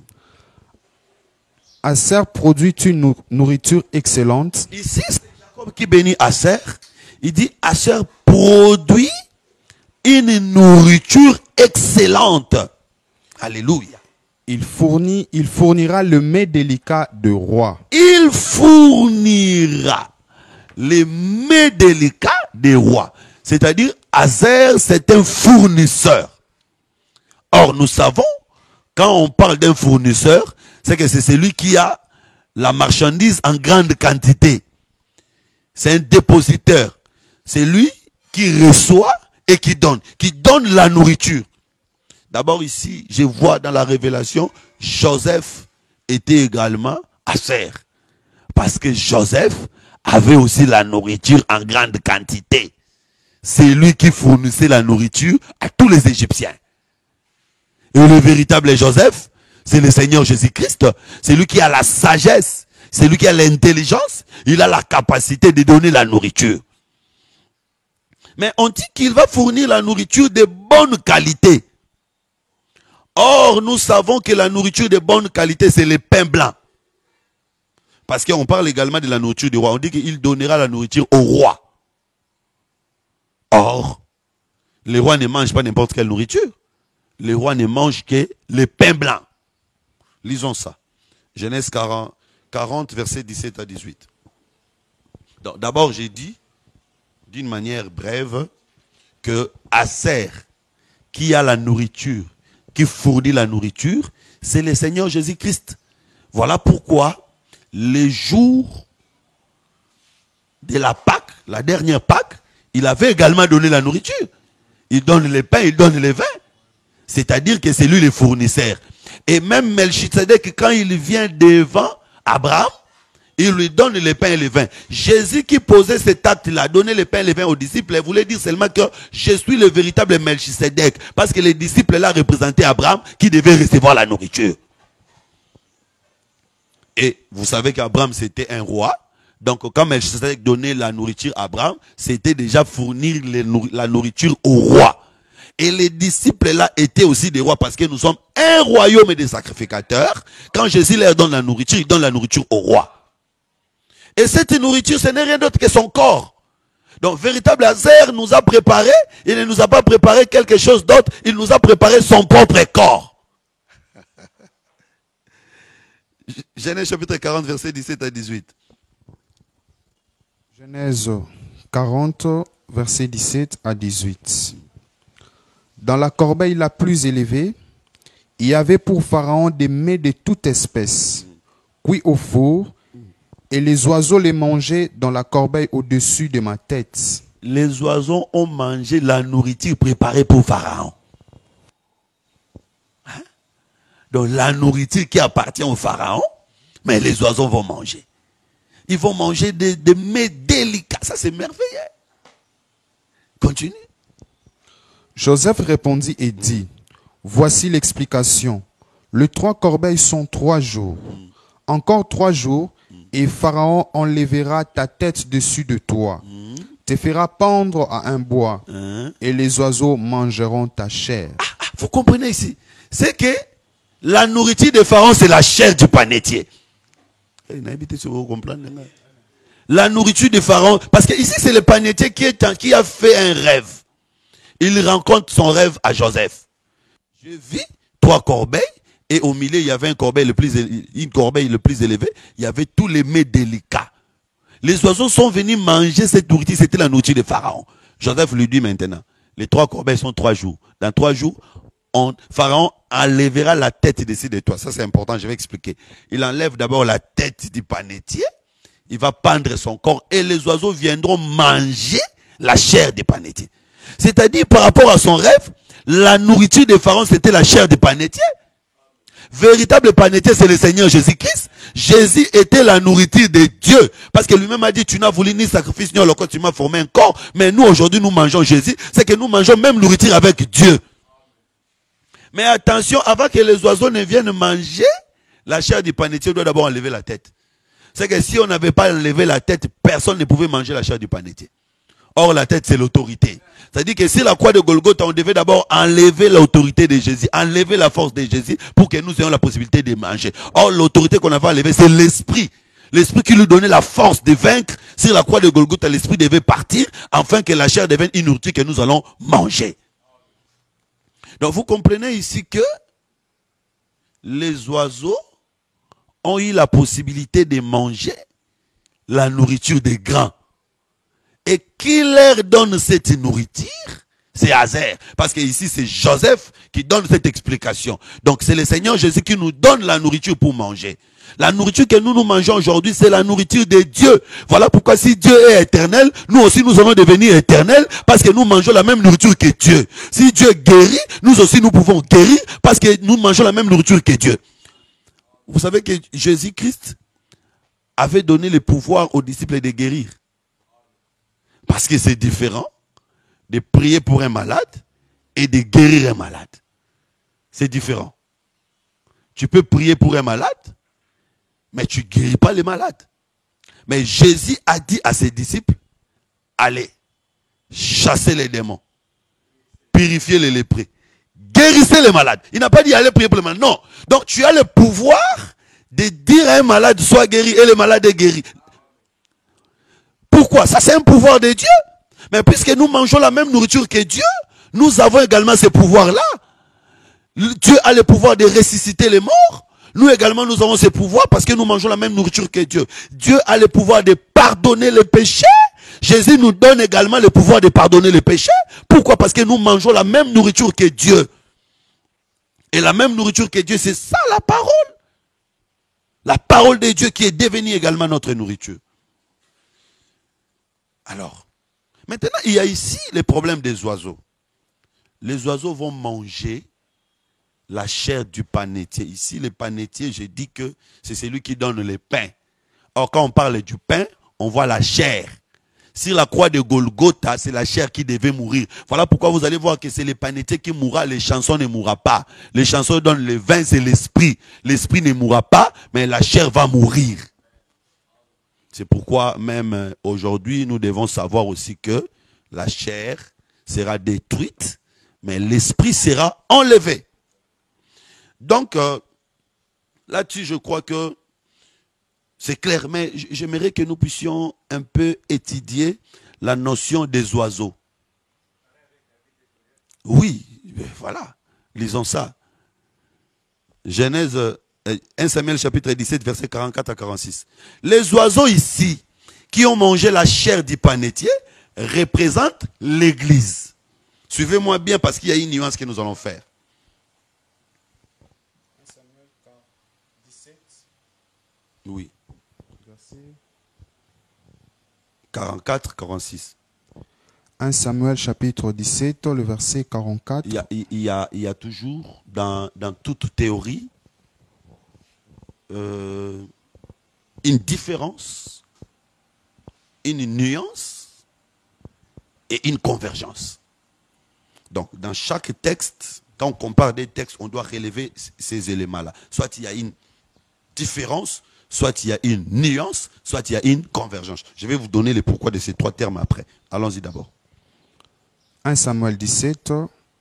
Aser produit une nourriture excellente. Ici, c'est Jacob qui bénit Aser. Il dit Aser produit une nourriture excellente. Alléluia. Il fournira le mets délicat de roi. Il fournira le mets délicat des rois. C'est-à-dire, Aser, c'est un fournisseur. Or, nous savons, quand on parle d'un fournisseur, c'est que c'est celui qui a la marchandise en grande quantité. C'est un dépositeur. C'est lui qui reçoit et qui donne la nourriture. D'abord ici, je vois dans la révélation, Joseph était également Aser. Parce que Joseph avait aussi la nourriture en grande quantité. C'est lui qui fournissait la nourriture à tous les Égyptiens. Et le véritable Joseph, c'est le Seigneur Jésus-Christ. C'est lui qui a la sagesse. C'est lui qui a l'intelligence. Il a la capacité de donner la nourriture. Mais on dit qu'il va fournir la nourriture de bonne qualité. Or, nous savons que la nourriture de bonne qualité, c'est le pain blanc. Parce qu'on parle également de la nourriture du roi. On dit qu'il donnera la nourriture au roi. Or, les rois ne mangent pas n'importe quelle nourriture. Les rois ne mangent que le pain blanc. Lisons ça. Genèse 40, versets 17 à 18. D'abord, j'ai dit, d'une manière brève, que Aser, qui a la nourriture, qui fournit la nourriture, c'est le Seigneur Jésus-Christ. Voilà pourquoi, les jours de la Pâque, la dernière Pâque, il avait également donné la nourriture. Il donne les pains, il donne les vins. C'est-à-dire que c'est lui le fournisseur. Et même Melchizedek, quand il vient devant Abraham, Il lui donne le pain et le vin. Jésus qui posait cet acte-là, donner le pain et le vin aux disciples, voulait dire seulement que je suis le véritable Melchisedec. Parce que les disciples là représentaient Abraham qui devait recevoir la nourriture. Et vous savez qu'Abraham c'était un roi. Donc quand Melchisedec donnait la nourriture à Abraham, c'était déjà fournir la nourriture au roi. Et les disciples là étaient aussi des rois parce que nous sommes un royaume des sacrificateurs. Quand Jésus leur donne la nourriture, il donne la nourriture au roi. Et cette nourriture, ce n'est rien d'autre que son corps. Donc, véritable Azer nous a préparé, il ne nous a pas préparé quelque chose d'autre, il nous a préparé son propre corps. Genèse chapitre 40, versets 17 à 18. Genèse 40, versets 17 à 18. Dans la corbeille la plus élevée, il y avait pour Pharaon des mets de toute espèce, cuits au four, et les oiseaux les mangeaient dans la corbeille au-dessus de ma tête. Les oiseaux ont mangé la nourriture préparée pour Pharaon. Hein? Donc la nourriture qui appartient au Pharaon, mais les oiseaux vont manger. Ils vont manger des mets délicats. Ça c'est merveilleux. Continue. Joseph répondit et dit, voici l'explication. Les 3 corbeilles sont 3 jours. Encore 3 jours, et Pharaon enlèvera ta tête dessus de toi, te fera pendre à un bois, et les oiseaux mangeront ta chair. Vous comprenez ici? C'est que la nourriture de Pharaon, c'est la chair du panétier. La nourriture de Pharaon, parce que ici c'est le panétier qui a fait un rêve. Il rencontre son rêve à Joseph. Je vis 3 corbeilles. Et au milieu, il y avait une corbeille le plus élevée. Il y avait tous les mets délicats. Les oiseaux sont venus manger cette nourriture. C'était la nourriture de Pharaon. Joseph lui dit maintenant, les 3 corbeilles sont 3 jours. Dans 3 jours, Pharaon enlèvera la tête d'ici de toi. Ça c'est important, je vais expliquer. Il enlève d'abord la tête du panétier. Il va pendre son corps et les oiseaux viendront manger la chair du panétier. C'est-à-dire par rapport à son rêve, la nourriture de Pharaon c'était la chair du panétier. Véritable panétier, c'est le Seigneur Jésus-Christ. Jésus était la nourriture de Dieu. Parce que lui-même a dit, tu n'as voulu ni sacrifice, ni holocauste, tu m'as formé un corps. Mais nous, aujourd'hui, nous mangeons Jésus. C'est que nous mangeons même nourriture avec Dieu. Mais attention, avant que les oiseaux ne viennent manger, la chair du panétier doit d'abord enlever la tête. C'est que si on n'avait pas enlevé la tête, personne ne pouvait manger la chair du panétier. Or, la tête, c'est l'autorité. C'est-à-dire que si la croix de Golgotha, on devait d'abord enlever l'autorité de Jésus, enlever la force de Jésus pour que nous ayons la possibilité de manger. Or, l'autorité qu'on avait enlevée, c'est l'esprit. L'esprit qui lui donnait la force de vaincre. Sur la croix de Golgotha, l'esprit devait partir afin que la chair devienne une nourriture que nous allons manger. Donc, vous comprenez ici que les oiseaux ont eu la possibilité de manger la nourriture des grands. Et qui leur donne cette nourriture? C'est Azer. Parce que ici, c'est Joseph qui donne cette explication. Donc, c'est le Seigneur Jésus qui nous donne la nourriture pour manger. La nourriture que nous mangeons aujourd'hui, c'est la nourriture de Dieu. Voilà pourquoi si Dieu est éternel, nous aussi nous allons devenir éternels parce que nous mangeons la même nourriture que Dieu. Si Dieu guérit, nous aussi nous pouvons guérir parce que nous mangeons la même nourriture que Dieu. Vous savez que Jésus-Christ avait donné le pouvoir aux disciples de guérir. Parce que c'est différent de prier pour un malade et de guérir un malade. C'est différent. Tu peux prier pour un malade, mais tu ne guéris pas les malades. Mais Jésus a dit à ses disciples, allez, chassez les démons, purifiez les lépreux, guérissez les malades. Il n'a pas dit allez prier pour les malades. Non. Donc tu as le pouvoir de dire à un malade, sois guéri, et le malade est guéri. Pourquoi? Ça c'est un pouvoir de Dieu. Mais puisque nous mangeons la même nourriture que Dieu, nous avons également ce pouvoir-là. Dieu a le pouvoir de ressusciter les morts. Nous également, nous avons ce pouvoir parce que nous mangeons la même nourriture que Dieu. Dieu a le pouvoir de pardonner les péchés. Jésus nous donne également le pouvoir de pardonner les péchés. Pourquoi? Parce que nous mangeons la même nourriture que Dieu. Et la même nourriture que Dieu, c'est ça la parole. La parole de Dieu qui est devenue également notre nourriture. Alors, maintenant, il y a ici le problème des oiseaux. Les oiseaux vont manger la chair du panétier. Ici, le panétier, j'ai dit que c'est celui qui donne le pain. Or, quand on parle du pain, on voit la chair. Sur la croix de Golgotha, c'est la chair qui devait mourir. Voilà pourquoi vous allez voir que c'est les panétiers qui mourra, les chansons ne mourra pas. Les chansons donnent le vin, c'est l'esprit. L'esprit ne mourra pas, mais la chair va mourir. C'est pourquoi même aujourd'hui, nous devons savoir aussi que la chair sera détruite, mais l'esprit sera enlevé. Donc, là-dessus, je crois que c'est clair, mais j'aimerais que nous puissions un peu étudier la notion des oiseaux. Oui, voilà, lisons ça. Genèse 1 Samuel chapitre 17, verset 44 à 46. Les oiseaux ici, qui ont mangé la chair du panétier, représentent l'église. Suivez-moi bien parce qu'il y a une nuance que nous allons faire. 1 Samuel 17. Oui. 44, 46. 1 Samuel chapitre 17, le verset 44. Il y a toujours dans toute théorie une différence, une nuance et une convergence. Donc, dans chaque texte, quand on compare des textes, on doit relever ces éléments-là. Soit il y a une différence, soit il y a une nuance, soit il y a une convergence. Je vais vous donner les pourquoi de ces trois termes après. Allons-y d'abord. 1 Samuel 17,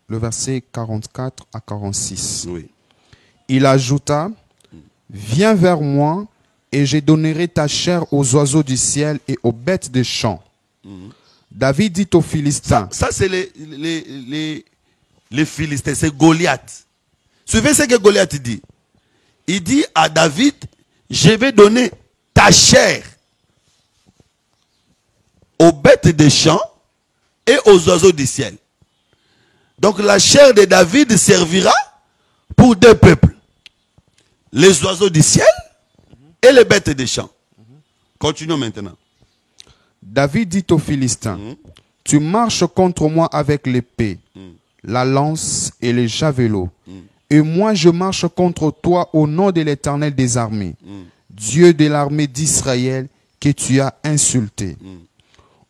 le verset 44 à 46. Oui. Il ajouta, viens vers moi et je donnerai ta chair aux oiseaux du ciel et aux bêtes des champs. David dit aux Philistins. Ça c'est les Philistins, c'est Goliath. Suivez ce que Goliath dit. Il dit à David, je vais donner ta chair aux bêtes des champs et aux oiseaux du ciel. Donc la chair de David servira pour deux peuples. Les oiseaux du ciel et les bêtes des champs. Continuons maintenant. David dit aux Philistins, tu marches contre moi avec l'épée, la lance et les javelots. Et moi je marche contre toi au nom de l'Éternel des armées, Dieu de l'armée d'Israël que tu as insulté.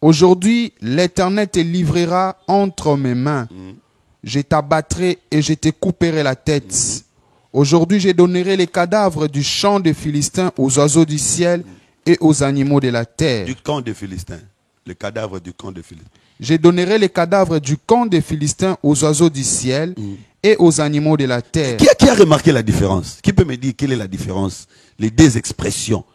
Aujourd'hui, l'Éternel te livrera entre mes mains. Je t'abattrai et je te couperai la tête. Aujourd'hui, je donnerai les cadavres du champ des Philistins aux oiseaux du ciel et aux animaux de la terre. Du camp des Philistins. Le cadavre du camp des Philistins. Je donnerai les cadavres du camp des Philistins aux oiseaux du ciel et aux animaux de la terre. Qui a remarqué la différence? Qui peut me dire quelle est la différence? Les deux expressions.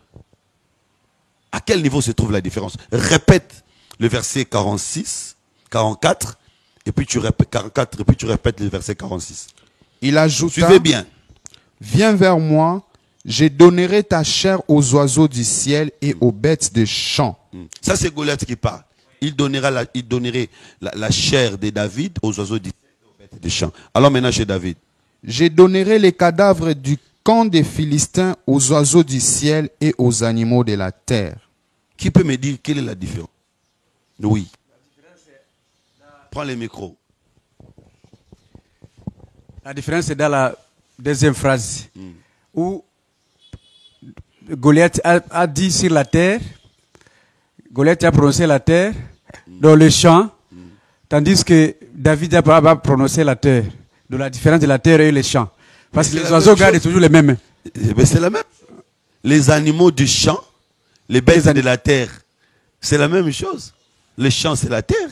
À quel niveau se trouve la différence? Répète le verset 46, 44, et puis tu répètes 44, et puis tu répètes le verset 46. Il ajouta, Suivez bien. viens vers moi, je donnerai ta chair aux oiseaux du ciel et aux bêtes des champs. Ça c'est Goliath qui parle. Il donnerait la chair de David aux oiseaux du ciel et aux bêtes des champs. Alors maintenant chez David. Je donnerai les cadavres du camp des Philistins aux oiseaux du ciel et aux animaux de la terre. Qui peut me dire quelle est la différence? Oui. Prends les micros. La différence est dans la deuxième phrase où Goliath a dit sur la terre, Goliath a prononcé la terre dans le champ, tandis que David a prononcé la terre. De la différence de la terre et les champs. Parce que les oiseaux gardent toujours les mêmes. C'est la même. Les animaux du champ, les bêtes de la terre, c'est la même chose. Le champ, c'est la terre.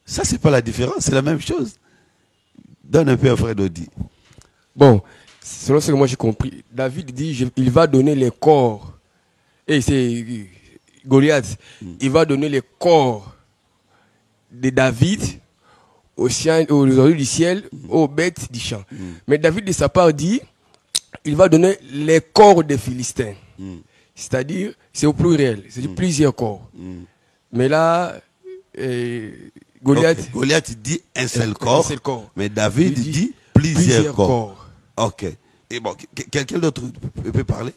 Ça, c'est pas la différence, c'est la même chose. Donne un peu à Frère Dodi. Bon, selon ce que moi j'ai compris, David dit il va donner les corps. Et c'est Goliath. Il va donner les corps de David aux oiseaux du ciel, aux bêtes du champ. Mais David, de sa part, dit il va donner les corps des Philistins. C'est-à-dire, c'est au pluriel, c'est plusieurs corps. Mais là, Goliath dit un seul corps, mais David dit plusieurs corps. Ok. Et bon, quelqu'un d'autre peut parler?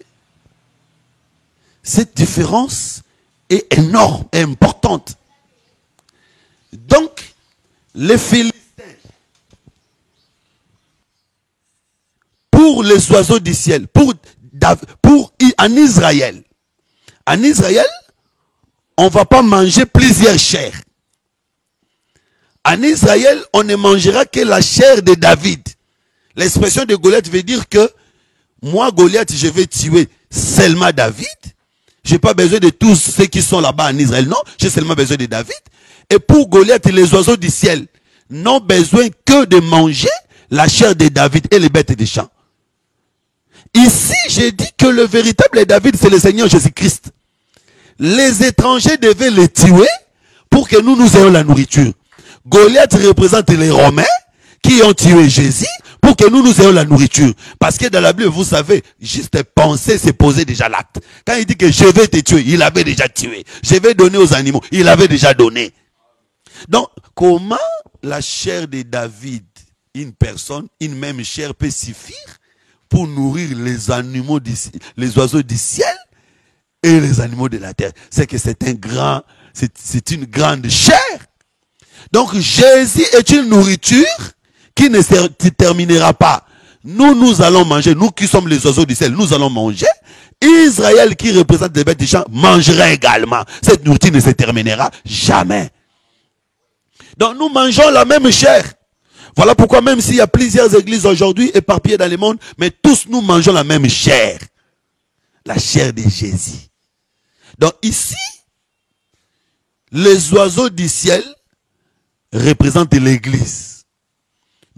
Cette différence est énorme et importante. Donc, les Philistins, pour les oiseaux du ciel, en Israël, En Israël, on ne va pas manger plusieurs chairs. En Israël, on ne mangera que la chair de David. L'expression de Goliath veut dire que moi, Goliath, je vais tuer seulement David. Je n'ai pas besoin de tous ceux qui sont là-bas en Israël. Non, j'ai seulement besoin de David. Et pour Goliath, les oiseaux du ciel n'ont besoin que de manger la chair de David et les bêtes des champs. Ici, j'ai dit que le véritable David, c'est le Seigneur Jésus-Christ. Les étrangers devaient les tuer pour que nous ayons la nourriture. Goliath représente les Romains qui ont tué Jésus pour que nous ayons la nourriture. Parce que dans la Bible, vous savez, juste penser, c'est poser déjà l'acte. Quand il dit que je vais te tuer, il avait déjà tué. Je vais donner aux animaux, il avait déjà donné. Donc, comment la chair de David, une personne, une même chair peut suffire pour nourrir les animaux, les oiseaux du ciel et les animaux de la terre? C'est que c'est une grande chair. Donc, Jésus est une nourriture qui ne se terminera pas. Nous allons manger, nous qui sommes les oiseaux du ciel, nous allons manger. Israël qui représente les bêtes des champs mangera également. Cette nourriture ne se terminera jamais. Donc nous mangeons la même chair. Voilà pourquoi même s'il y a plusieurs églises aujourd'hui éparpillées dans le monde, mais tous nous mangeons la même chair. La chair de Jésus. Donc ici, les oiseaux du ciel représentent l'église.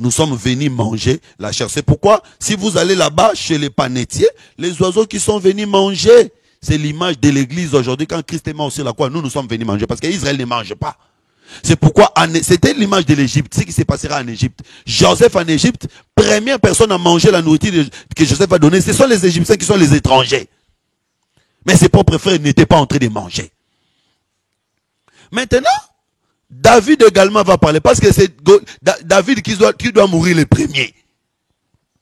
Nous sommes venus manger la chair. C'est pourquoi, si vous allez là-bas, chez les panetiers, les oiseaux qui sont venus manger, c'est l'image de l'église aujourd'hui. Quand Christ est mort sur la croix, nous sommes venus manger. Parce qu'Israël ne mange pas. C'est pourquoi, c'était l'image de l'Égypte. Ce qui se passera en Égypte. Joseph en Égypte, première personne à manger la nourriture que Joseph a donnée, ce sont les Égyptiens qui sont les étrangers. Mais ses propres frères n'étaient pas en train de manger. Maintenant, David également va parler, parce que c'est David qui doit mourir le premier.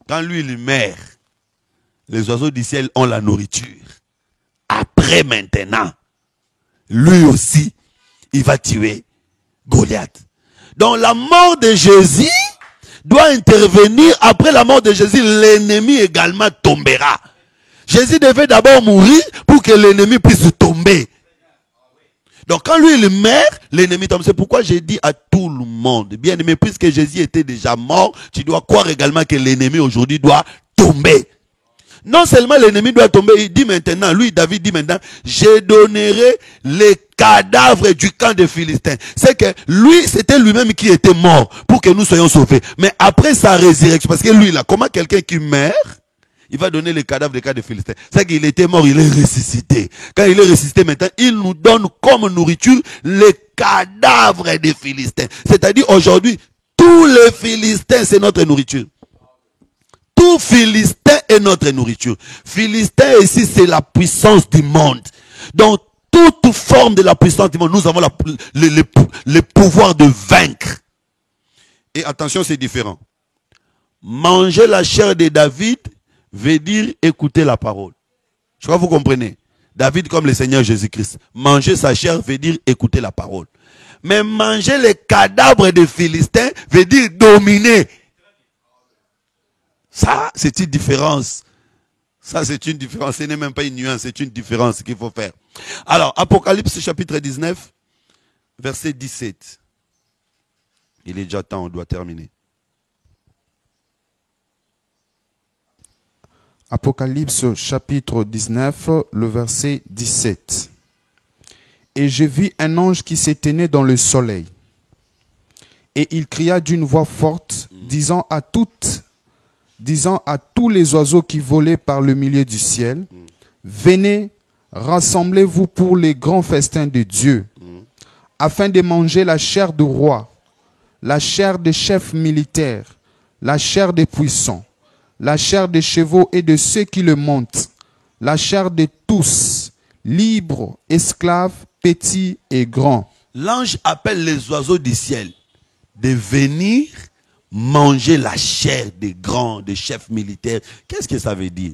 Quand lui il meurt, les oiseaux du ciel ont la nourriture. Après maintenant, lui aussi, il va tuer Goliath. Donc la mort de Jésus doit intervenir. Après la mort de Jésus, l'ennemi également tombera. Jésus devait d'abord mourir pour que l'ennemi puisse tomber. Donc quand lui il meurt, l'ennemi tombe. C'est pourquoi j'ai dit à tout le monde, bien aimé, puisque Jésus était déjà mort, tu dois croire également que l'ennemi aujourd'hui doit tomber. Non seulement l'ennemi doit tomber, il dit maintenant, lui David dit maintenant, je donnerai les cadavres du camp des Philistins. C'est que lui, c'était lui-même qui était mort pour que nous soyons sauvés. Mais après sa résurrection, parce que lui là, comment quelqu'un qui meurt, il va donner les cadavres des camps des Philistins. C'est qu'il était mort, il est ressuscité. Quand il est ressuscité maintenant, il nous donne comme nourriture les cadavres des Philistins. C'est-à-dire aujourd'hui, tous les Philistins, c'est notre nourriture. Tout Philistin est notre nourriture. Philistin ici, c'est la puissance du monde. Donc, toute forme de la puissance du monde, nous avons le pouvoir de vaincre. Et attention, c'est différent. Manger la chair de David veut dire écouter la parole. Je crois que vous comprenez. David comme le Seigneur Jésus-Christ. Manger sa chair veut dire écouter la parole. Mais manger les cadavres des Philistins veut dire dominer. Ça, c'est une différence. Ça, c'est une différence. Ce n'est même pas une nuance, c'est une différence qu'il faut faire. Alors, Apocalypse chapitre 19, verset 17. Il est déjà temps, on doit terminer. Apocalypse chapitre 19, le verset 17. Et je vis un ange qui s'éteignait dans le soleil. Et il cria d'une voix forte, disant à tous les oiseaux qui volaient par le milieu du ciel, venez, rassemblez-vous pour les grands festins de Dieu, afin de manger la chair du roi, la chair des chefs militaires, la chair des puissants, la chair des chevaux et de ceux qui le montent, la chair de tous, libres, esclaves, petits et grands. L'ange appelle les oiseaux du ciel de venir manger la chair des grands, des chefs militaires. Qu'est-ce que ça veut dire?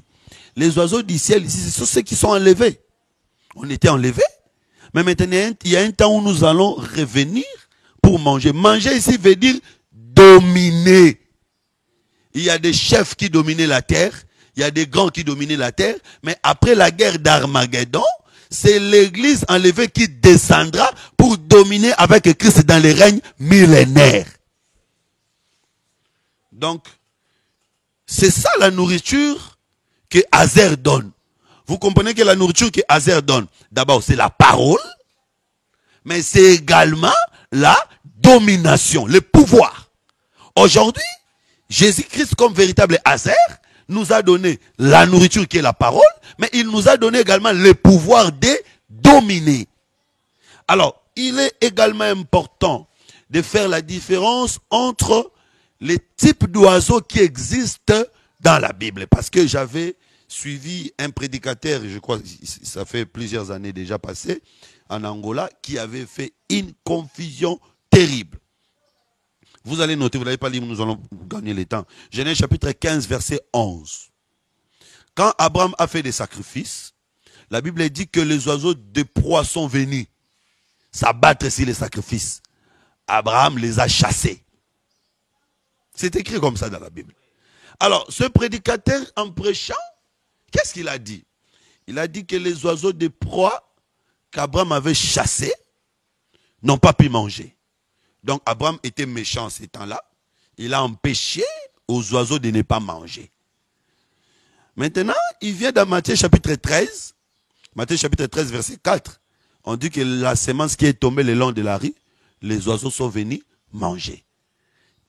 Les oiseaux du ciel, ici, ce sont ceux qui sont enlevés. On était enlevés. Mais maintenant, il y a un temps où nous allons revenir pour manger. Manger ici veut dire dominer. Il y a des chefs qui dominaient la terre. Il y a des grands qui dominaient la terre. Mais après la guerre d'Armageddon, c'est l'église enlevée qui descendra pour dominer avec Christ dans les règnes millénaires. Donc, c'est ça la nourriture que Azer donne. Vous comprenez que la nourriture que Azer donne, d'abord c'est la parole, mais c'est également la domination, le pouvoir. Aujourd'hui, Jésus-Christ comme véritable Azer nous a donné la nourriture qui est la parole, mais il nous a donné également le pouvoir de dominer. Alors, il est également important de faire la différence entre les types d'oiseaux qui existent dans la Bible. Parce que j'avais suivi un prédicateur, je crois que ça fait plusieurs années déjà passé, en Angola, qui avait fait une confusion terrible. Vous allez noter, vous n'avez pas lu, nous allons gagner le temps. Genèse chapitre 15, verset 11. Quand Abraham a fait des sacrifices, la Bible dit que les oiseaux de proie sont venus s'abattre sur les sacrifices. Abraham les a chassés. C'est écrit comme ça dans la Bible. Alors, ce prédicateur, en prêchant, qu'est-ce qu'il a dit? Il a dit que les oiseaux de proie qu'Abraham avait chassés n'ont pas pu manger. Donc, Abraham était méchant ces temps-là. Il a empêché aux oiseaux de ne pas manger. Maintenant, il vient dans Matthieu chapitre 13. Matthieu chapitre 13, verset 4. On dit que la semence qui est tombée le long de la rue, les oiseaux sont venus manger.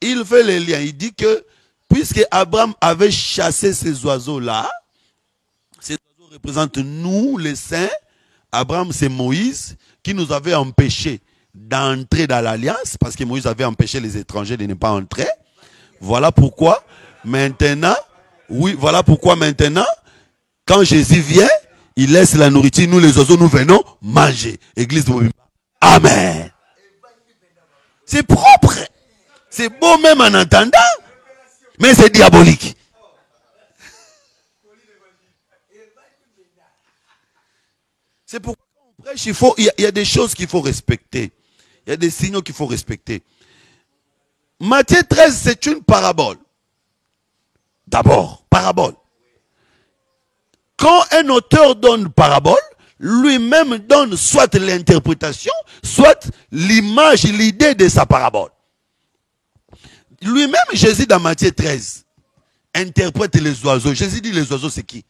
Il fait le lien. Il dit que, puisque Abraham avait chassé ces oiseaux-là, ces oiseaux représentent nous, les saints. Abraham, c'est Moïse, qui nous avait empêchés d'entrer dans l'alliance, parce que Moïse avait empêché les étrangers de ne pas entrer. Voilà pourquoi, maintenant, quand Jésus vient, il laisse la nourriture, nous les oiseaux, nous venons manger. Église de Amen. C'est propre. C'est beau même en entendant, mais c'est diabolique. C'est pourquoi on prêche, il y a des choses qu'il faut respecter. Il y a des signaux qu'il faut respecter. Matthieu 13, c'est une parabole. D'abord, parabole. Quand un auteur donne parabole, lui-même donne soit l'interprétation, soit l'image, l'idée de sa parabole. Lui-même, Jésus, dans Matthieu 13, interprète les oiseaux. Jésus dit les oiseaux, c'est qui?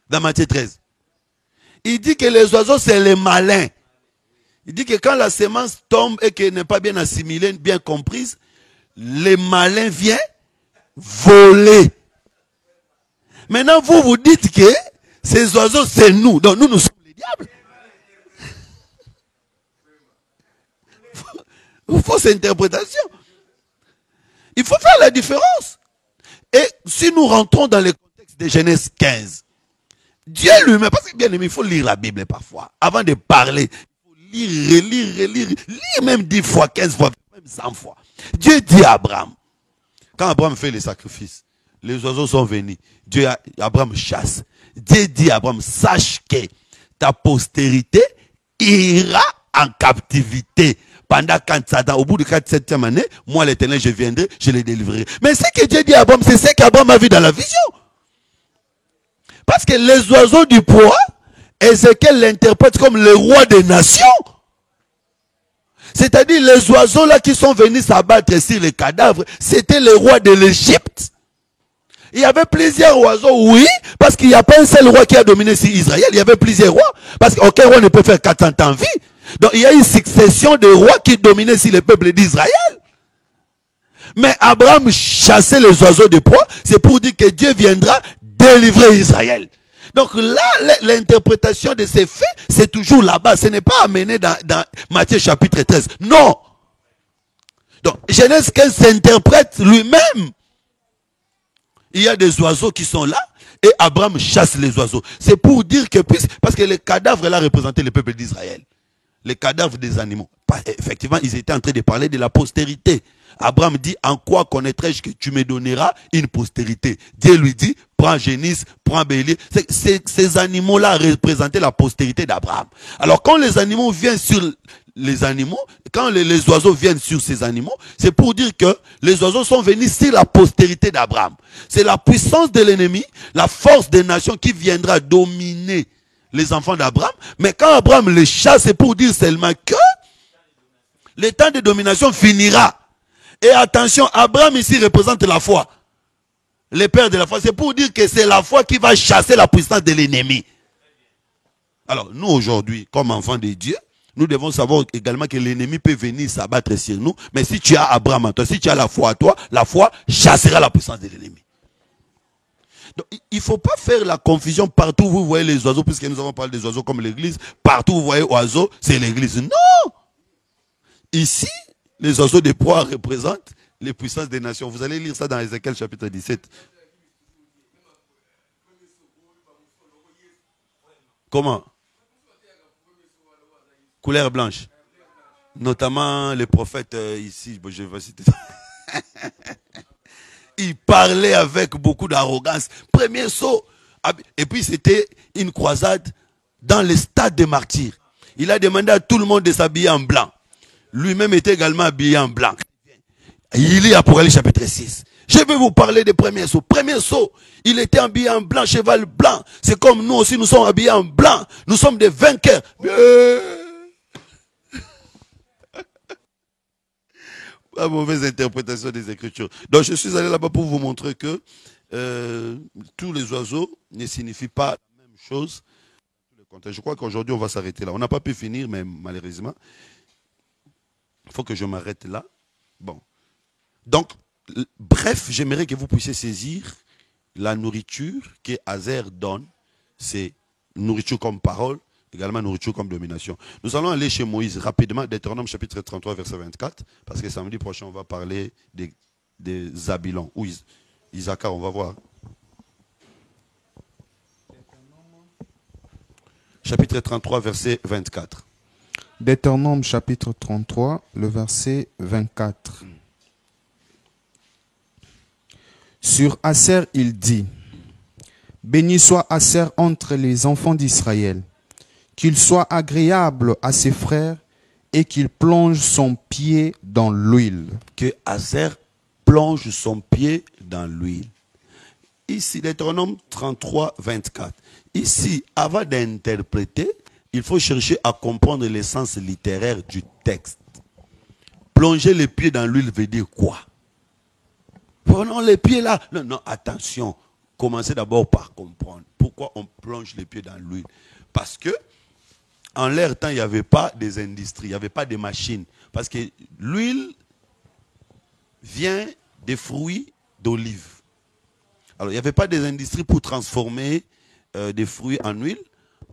Dans Matthieu 13. Il dit que les oiseaux, c'est les malins. Il dit que quand la semence tombe et qu'elle n'est pas bien assimilée, bien comprise, les malins viennent voler. Maintenant, vous dites que ces oiseaux, c'est nous. Donc, nous sommes les diables. Fausse interprétation. Il faut faire la différence. Et si nous rentrons dans le contexte de Genèse 15, Dieu lui-même, parce que bien aimé, il faut lire la Bible parfois. Avant de parler, il faut lire même 10 fois, 15 fois, même 100 fois. Dieu dit à Abraham, quand Abraham fait les sacrifices, les oiseaux sont venus. Abraham chasse. Dieu dit à Abraham, sache que ta postérité ira en captivité. Pendant 47 ans, au bout de 47e année, moi l'Éternel, je viendrai, je les délivrerai. Mais ce que Dieu dit à Abraham, c'est ce qu'Abraham a vu dans la vision. Parce que les oiseaux du proie, Ézéchiel l'interprète comme le roi des nations. C'est-à-dire les oiseaux là qui sont venus s'abattre sur les cadavres, c'était les rois de l'Égypte. Il y avait plusieurs oiseaux, oui, parce qu'il n'y a pas un seul roi qui a dominé sur Israël. Il y avait plusieurs rois, parce qu'aucun roi ne peut faire 400 ans en vie. Donc il y a une succession de rois qui dominaient sur le peuple d'Israël. Mais Abraham chassait les oiseaux de proie, c'est pour dire que Dieu viendra délivrer Israël. Donc là, l'interprétation de ces faits, c'est toujours là-bas. Ce n'est pas amené dans Matthieu chapitre 13. Non. Donc Genèse 15 s'interprète lui-même. Il y a des oiseaux qui sont là et Abraham chasse les oiseaux. C'est pour dire que, parce que les cadavres là représentaient le peuple d'Israël. Les cadavres des animaux. Effectivement, ils étaient en train de parler de la postérité. Abraham dit, en quoi connaîtrai-je que tu me donneras une postérité? Dieu lui dit, prends génisse, prends bélier. Ces animaux-là représentaient la postérité d'Abraham. Alors quand les animaux viennent sur les animaux, quand les oiseaux viennent sur ces animaux, c'est pour dire que les oiseaux sont venus sur la postérité d'Abraham. C'est la puissance de l'ennemi, la force des nations qui viendra dominer les enfants d'Abraham. Mais quand Abraham les chasse, c'est pour dire seulement que le temps de domination finira. Et attention, Abraham ici représente la foi. Le père de la foi. C'est pour dire que c'est la foi qui va chasser la puissance de l'ennemi. Alors, nous aujourd'hui, comme enfants de Dieu, nous devons savoir également que l'ennemi peut venir s'abattre sur nous. Mais si tu as Abraham en toi, si tu as la foi à toi, la foi chassera la puissance de l'ennemi. Donc, il ne faut pas faire la confusion partout où vous voyez les oiseaux, puisque nous avons parlé des oiseaux comme l'église. Partout où vous voyez oiseaux, c'est l'église. Non! Ici, les oiseaux de proie représentent les puissances des nations. Vous allez lire ça dans Ézéchiel chapitre 17. Comment? Couleur blanche. Notamment les prophètes ici, je vais citer ça. Il parlait avec beaucoup d'arrogance. Premier saut. Et puis c'était une croisade dans le stade des martyrs. Il a demandé à tout le monde de s'habiller en blanc. Lui-même était également habillé en blanc. Il lit Apocalypse chapitre 6. Je vais vous parler des premiers sauts. Premier saut, il était habillé en blanc, cheval blanc. C'est comme nous aussi, nous sommes habillés en blanc. Nous sommes des vainqueurs. La mauvaise interprétation des Écritures. Donc je suis allé là-bas pour vous montrer que tous les oiseaux ne signifient pas la même chose. Je crois qu'aujourd'hui on va s'arrêter là. On n'a pas pu finir, mais malheureusement, il faut que je m'arrête là. Bon. Donc, bref, j'aimerais que vous puissiez saisir la nourriture que Azer donne. C'est nourriture comme parole, également nourriture comme domination. Nous allons aller chez Moïse rapidement, Deutéronome chapitre 33, verset 24, parce que samedi prochain, on va parler des Zabilons, ou Isaacar, on va voir. Chapitre 33, verset 24. Deutéronome chapitre 33, le verset 24. Sur Aser, il dit, béni soit Aser entre les enfants d'Israël, qu'il soit agréable à ses frères et qu'il plonge son pied dans l'huile. Que Aser plonge son pied dans l'huile. Ici, Deutéronome 33, 24. Ici, avant d'interpréter, il faut chercher à comprendre l'essence littéraire du texte. Plonger les pieds dans l'huile veut dire quoi? Prenons les pieds là. Non, non, attention. Commencez d'abord par comprendre pourquoi on plonge les pieds dans l'huile. Parce que, en leur temps, il n'y avait pas des industries, il n'y avait pas de machines. Parce que l'huile vient des fruits d'olive. Alors, il n'y avait pas des industries pour transformer des fruits en huile.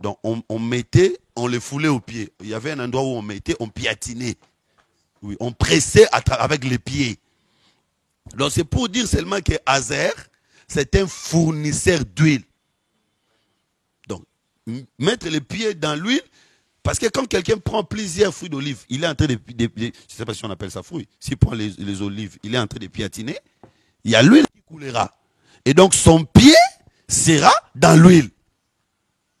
Donc, on les foulait aux pieds. Il y avait un endroit où on mettait, on piatinait. Oui, on pressait avec les pieds. Donc, c'est pour dire seulement que Azer, c'est un fournisseur d'huile. Donc, mettre les pieds dans l'huile, parce que quand quelqu'un prend plusieurs fruits d'olive, il est en train de je ne sais pas si on appelle ça fruit, s'il prend les olives, il est en train de piatiner, il y a l'huile qui coulera. Et donc, son pied sera dans l'huile.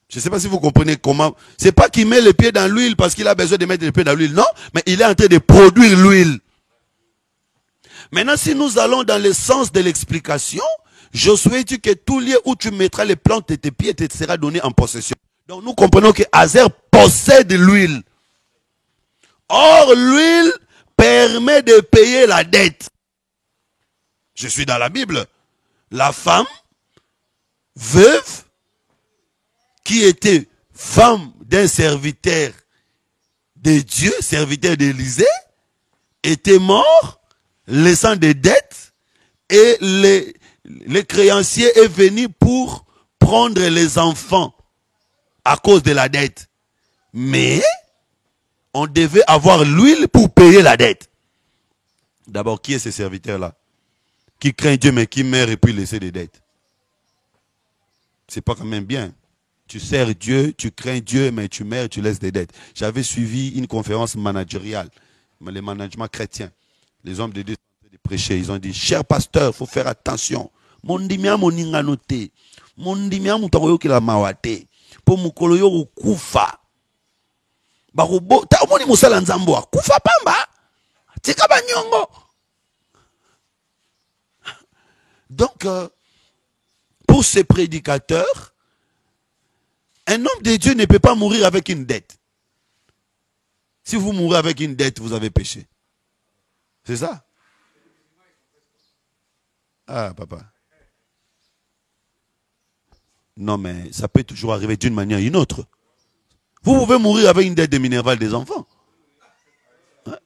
Je ne sais pas si vous comprenez comment. Ce n'est pas qu'il met les pieds dans l'huile parce qu'il a besoin de mettre les pieds dans l'huile. Non, mais il est en train de produire l'huile. Maintenant, si nous allons dans le sens de l'explication, Josué dit que tout lieu où tu mettras les plantes de tes pieds te sera donné en possession. Donc nous comprenons que Azer possède l'huile. Or, l'huile permet de payer la dette. Je suis dans la Bible. La femme, veuve, qui était femme d'un serviteur de Dieu, serviteur d'Élysée, était mort, laissant des dettes, et les créanciers est venu pour prendre les enfants à cause de la dette. Mais on devait avoir l'huile pour payer la dette. D'abord, qui est ce serviteur-là? Qui craint Dieu mais qui meurt et puis laisser des dettes. C'est pas quand même bien. Tu sers Dieu, tu crains Dieu, mais tu meurs, tu laisses des dettes. J'avais suivi une conférence managériale, le management chrétien. Les hommes de Dieu sont en train de prêcher. Ils ont dit, cher pasteur, il faut faire attention. Mondimia moninga note. Mondimia mutakoyo kila mawate. Po mukolo yo kufa. Barobo, ta omoni musala nzambo kufa pamba. Tika banyongo. Donc, pour ces prédicateurs, Un homme de Dieu ne peut pas mourir avec une dette. Si vous mourrez avec une dette, vous avez péché. C'est ça? Ah, papa. Non, mais ça peut toujours arriver d'une manière ou d'une autre. Vous pouvez mourir avec une dette de minerval des enfants. Hein?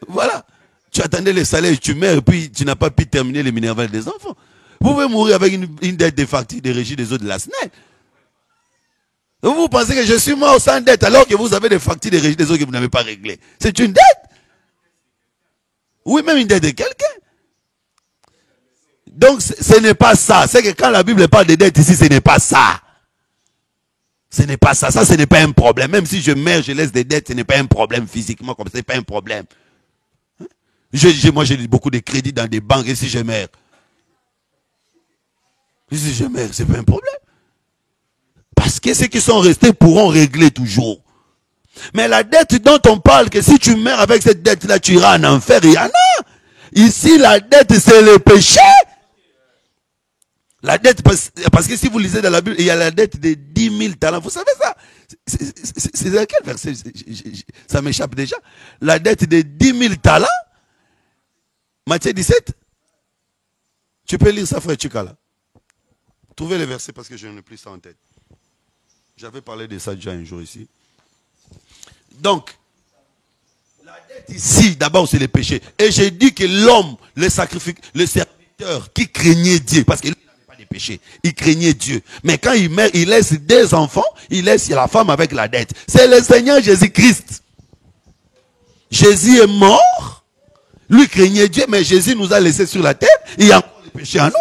Voilà. Tu attendais le salaire, tu meurs, et puis tu n'as pas pu terminer les minerval des enfants. Vous pouvez mourir avec une dette de facture de régie des eaux de la SNEL. Vous pensez que je suis mort sans dette alors que vous avez des factures de régie des eaux que vous n'avez pas réglées. C'est une dette. Oui, même une dette de quelqu'un. Donc, ce n'est pas ça. C'est que quand la Bible parle de dette ici, ce n'est pas ça. Ce n'est pas ça. Ça, ce n'est pas un problème. Même si je meurs, je laisse des dettes, ce n'est pas un problème physiquement, comme ce n'est pas un problème. Moi, j'ai beaucoup de crédits dans des banques, et si je meurs, c'est pas un problème. Parce que ceux qui sont restés pourront régler toujours. Mais la dette dont on parle, que si tu meurs avec cette dette-là, tu iras en enfer, il y en a. Ici, la dette, c'est le péché. La dette, parce que si vous lisez dans la Bible, il y a la dette de 10 000 talents. Vous savez ça? C'est dans quel verset? Ça m'échappe déjà. La dette de 10 000 talents. Matthieu 17. Tu peux lire ça, frère Chikala. Trouvez le verset parce que je n'ai plus ça en tête. J'avais parlé de ça déjà un jour ici. Donc, la dette ici, d'abord, c'est le péché. Et j'ai dit que l'homme, le serviteur qui craignait Dieu, parce qu'il n'avait pas de péché, il craignait Dieu. Mais quand il meurt, il laisse des enfants, il laisse la femme avec la dette. C'est le Seigneur Jésus-Christ. Jésus est mort, lui craignait Dieu, mais Jésus nous a laissés sur la terre, il y a encore le péché en nous.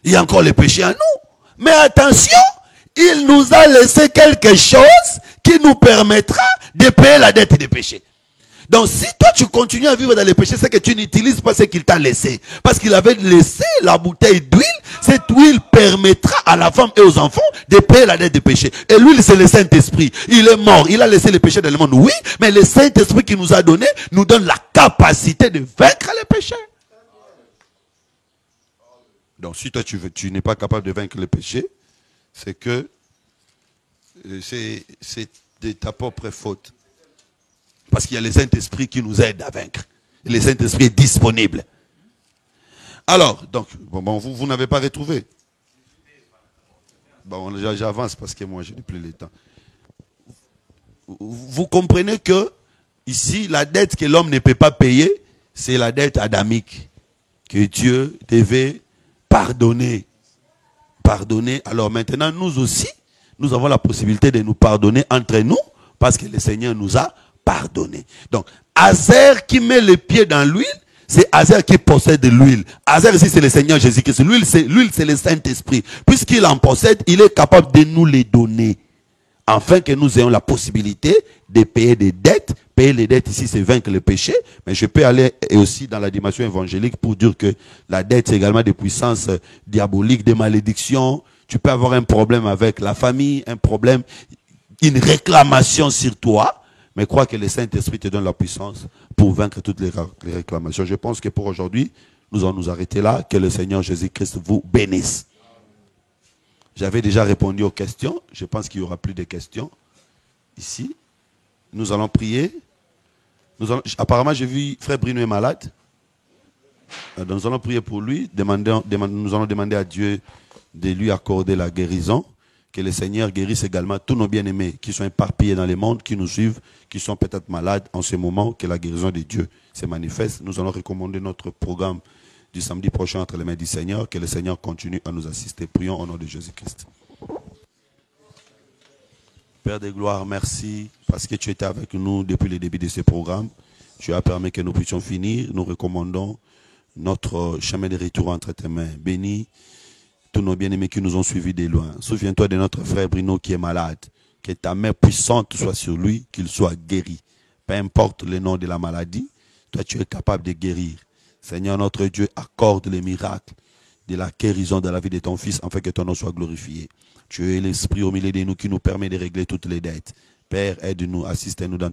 Il y a encore le péché en nous. Mais attention, il nous a laissé quelque chose qui nous permettra de payer la dette des péchés. Donc si toi tu continues à vivre dans les péchés, c'est que tu n'utilises pas ce qu'il t'a laissé. Parce qu'il avait laissé la bouteille d'huile. Cette huile permettra à la femme et aux enfants de payer la dette des péchés. Et l'huile, c'est le Saint-Esprit. Il est mort, il a laissé les péchés dans le monde. Oui, mais le Saint-Esprit qui nous a donné nous donne la capacité de vaincre les péchés. Donc si toi tu n'es pas capable de vaincre le péché, c'est que c'est de ta propre faute. Parce qu'il y a le Saint-Esprit qui nous aide à vaincre. Et le Saint-Esprit est disponible. Alors, donc, vous n'avez pas retrouvé. Bon, j'avance parce que moi, je n'ai plus le temps. Vous comprenez que, ici, la dette que l'homme ne peut pas payer, c'est la dette adamique. Que Dieu devait pardonner. Pardonner. Alors maintenant, nous aussi, nous avons la possibilité de nous pardonner entre nous, parce que le Seigneur nous a pardonné. Donc, Azer qui met les pieds dans l'huile, c'est Azer qui possède l'huile. Azer ici, c'est le Seigneur Jésus-Christ. L'huile, c'est le Saint-Esprit. Puisqu'il en possède, il est capable de nous les donner. Afin que nous ayons la possibilité de payer des dettes. Payer les dettes ici, c'est vaincre le péché. Mais je peux aller aussi dans la dimension évangélique pour dire que la dette, c'est également des puissances diaboliques, des malédictions. Tu peux avoir un problème avec la famille, un problème, une réclamation sur toi. Mais crois que le Saint-Esprit te donne la puissance pour vaincre toutes les réclamations. Je pense que pour aujourd'hui, nous allons nous arrêter là. Que le Seigneur Jésus-Christ vous bénisse. J'avais déjà répondu aux questions. Je pense qu'il n'y aura plus de questions ici. Nous allons prier. Apparemment, j'ai vu frère Bruno est malade. Donc, nous allons prier pour lui. Nous allons demander à Dieu de lui accorder la guérison. Que le Seigneur guérisse également tous nos bien-aimés qui sont éparpillés dans le monde, qui nous suivent, qui sont peut-être malades en ce moment. Que la guérison de Dieu se manifeste. Nous allons recommander notre programme du samedi prochain entre les mains du Seigneur. Que le Seigneur continue à nous assister. Prions au nom de Jésus-Christ. Père de gloire, merci parce que tu étais avec nous depuis le début de ce programme. Tu as permis que nous puissions finir. Nous recommandons notre chemin de retour entre tes mains. Bénis tous nos bien-aimés qui nous ont suivis de loin. Souviens-toi de notre frère Bruno qui est malade. Que ta main puissante soit sur lui, qu'il soit guéri. Peu importe le nom de la maladie, toi tu es capable de guérir. Seigneur notre Dieu, accorde les miracles de la guérison de la vie de ton fils afin que ton nom soit glorifié. Tu es l'esprit au milieu de nous qui nous permet de régler toutes les dettes. Père, aide-nous, assiste-nous dans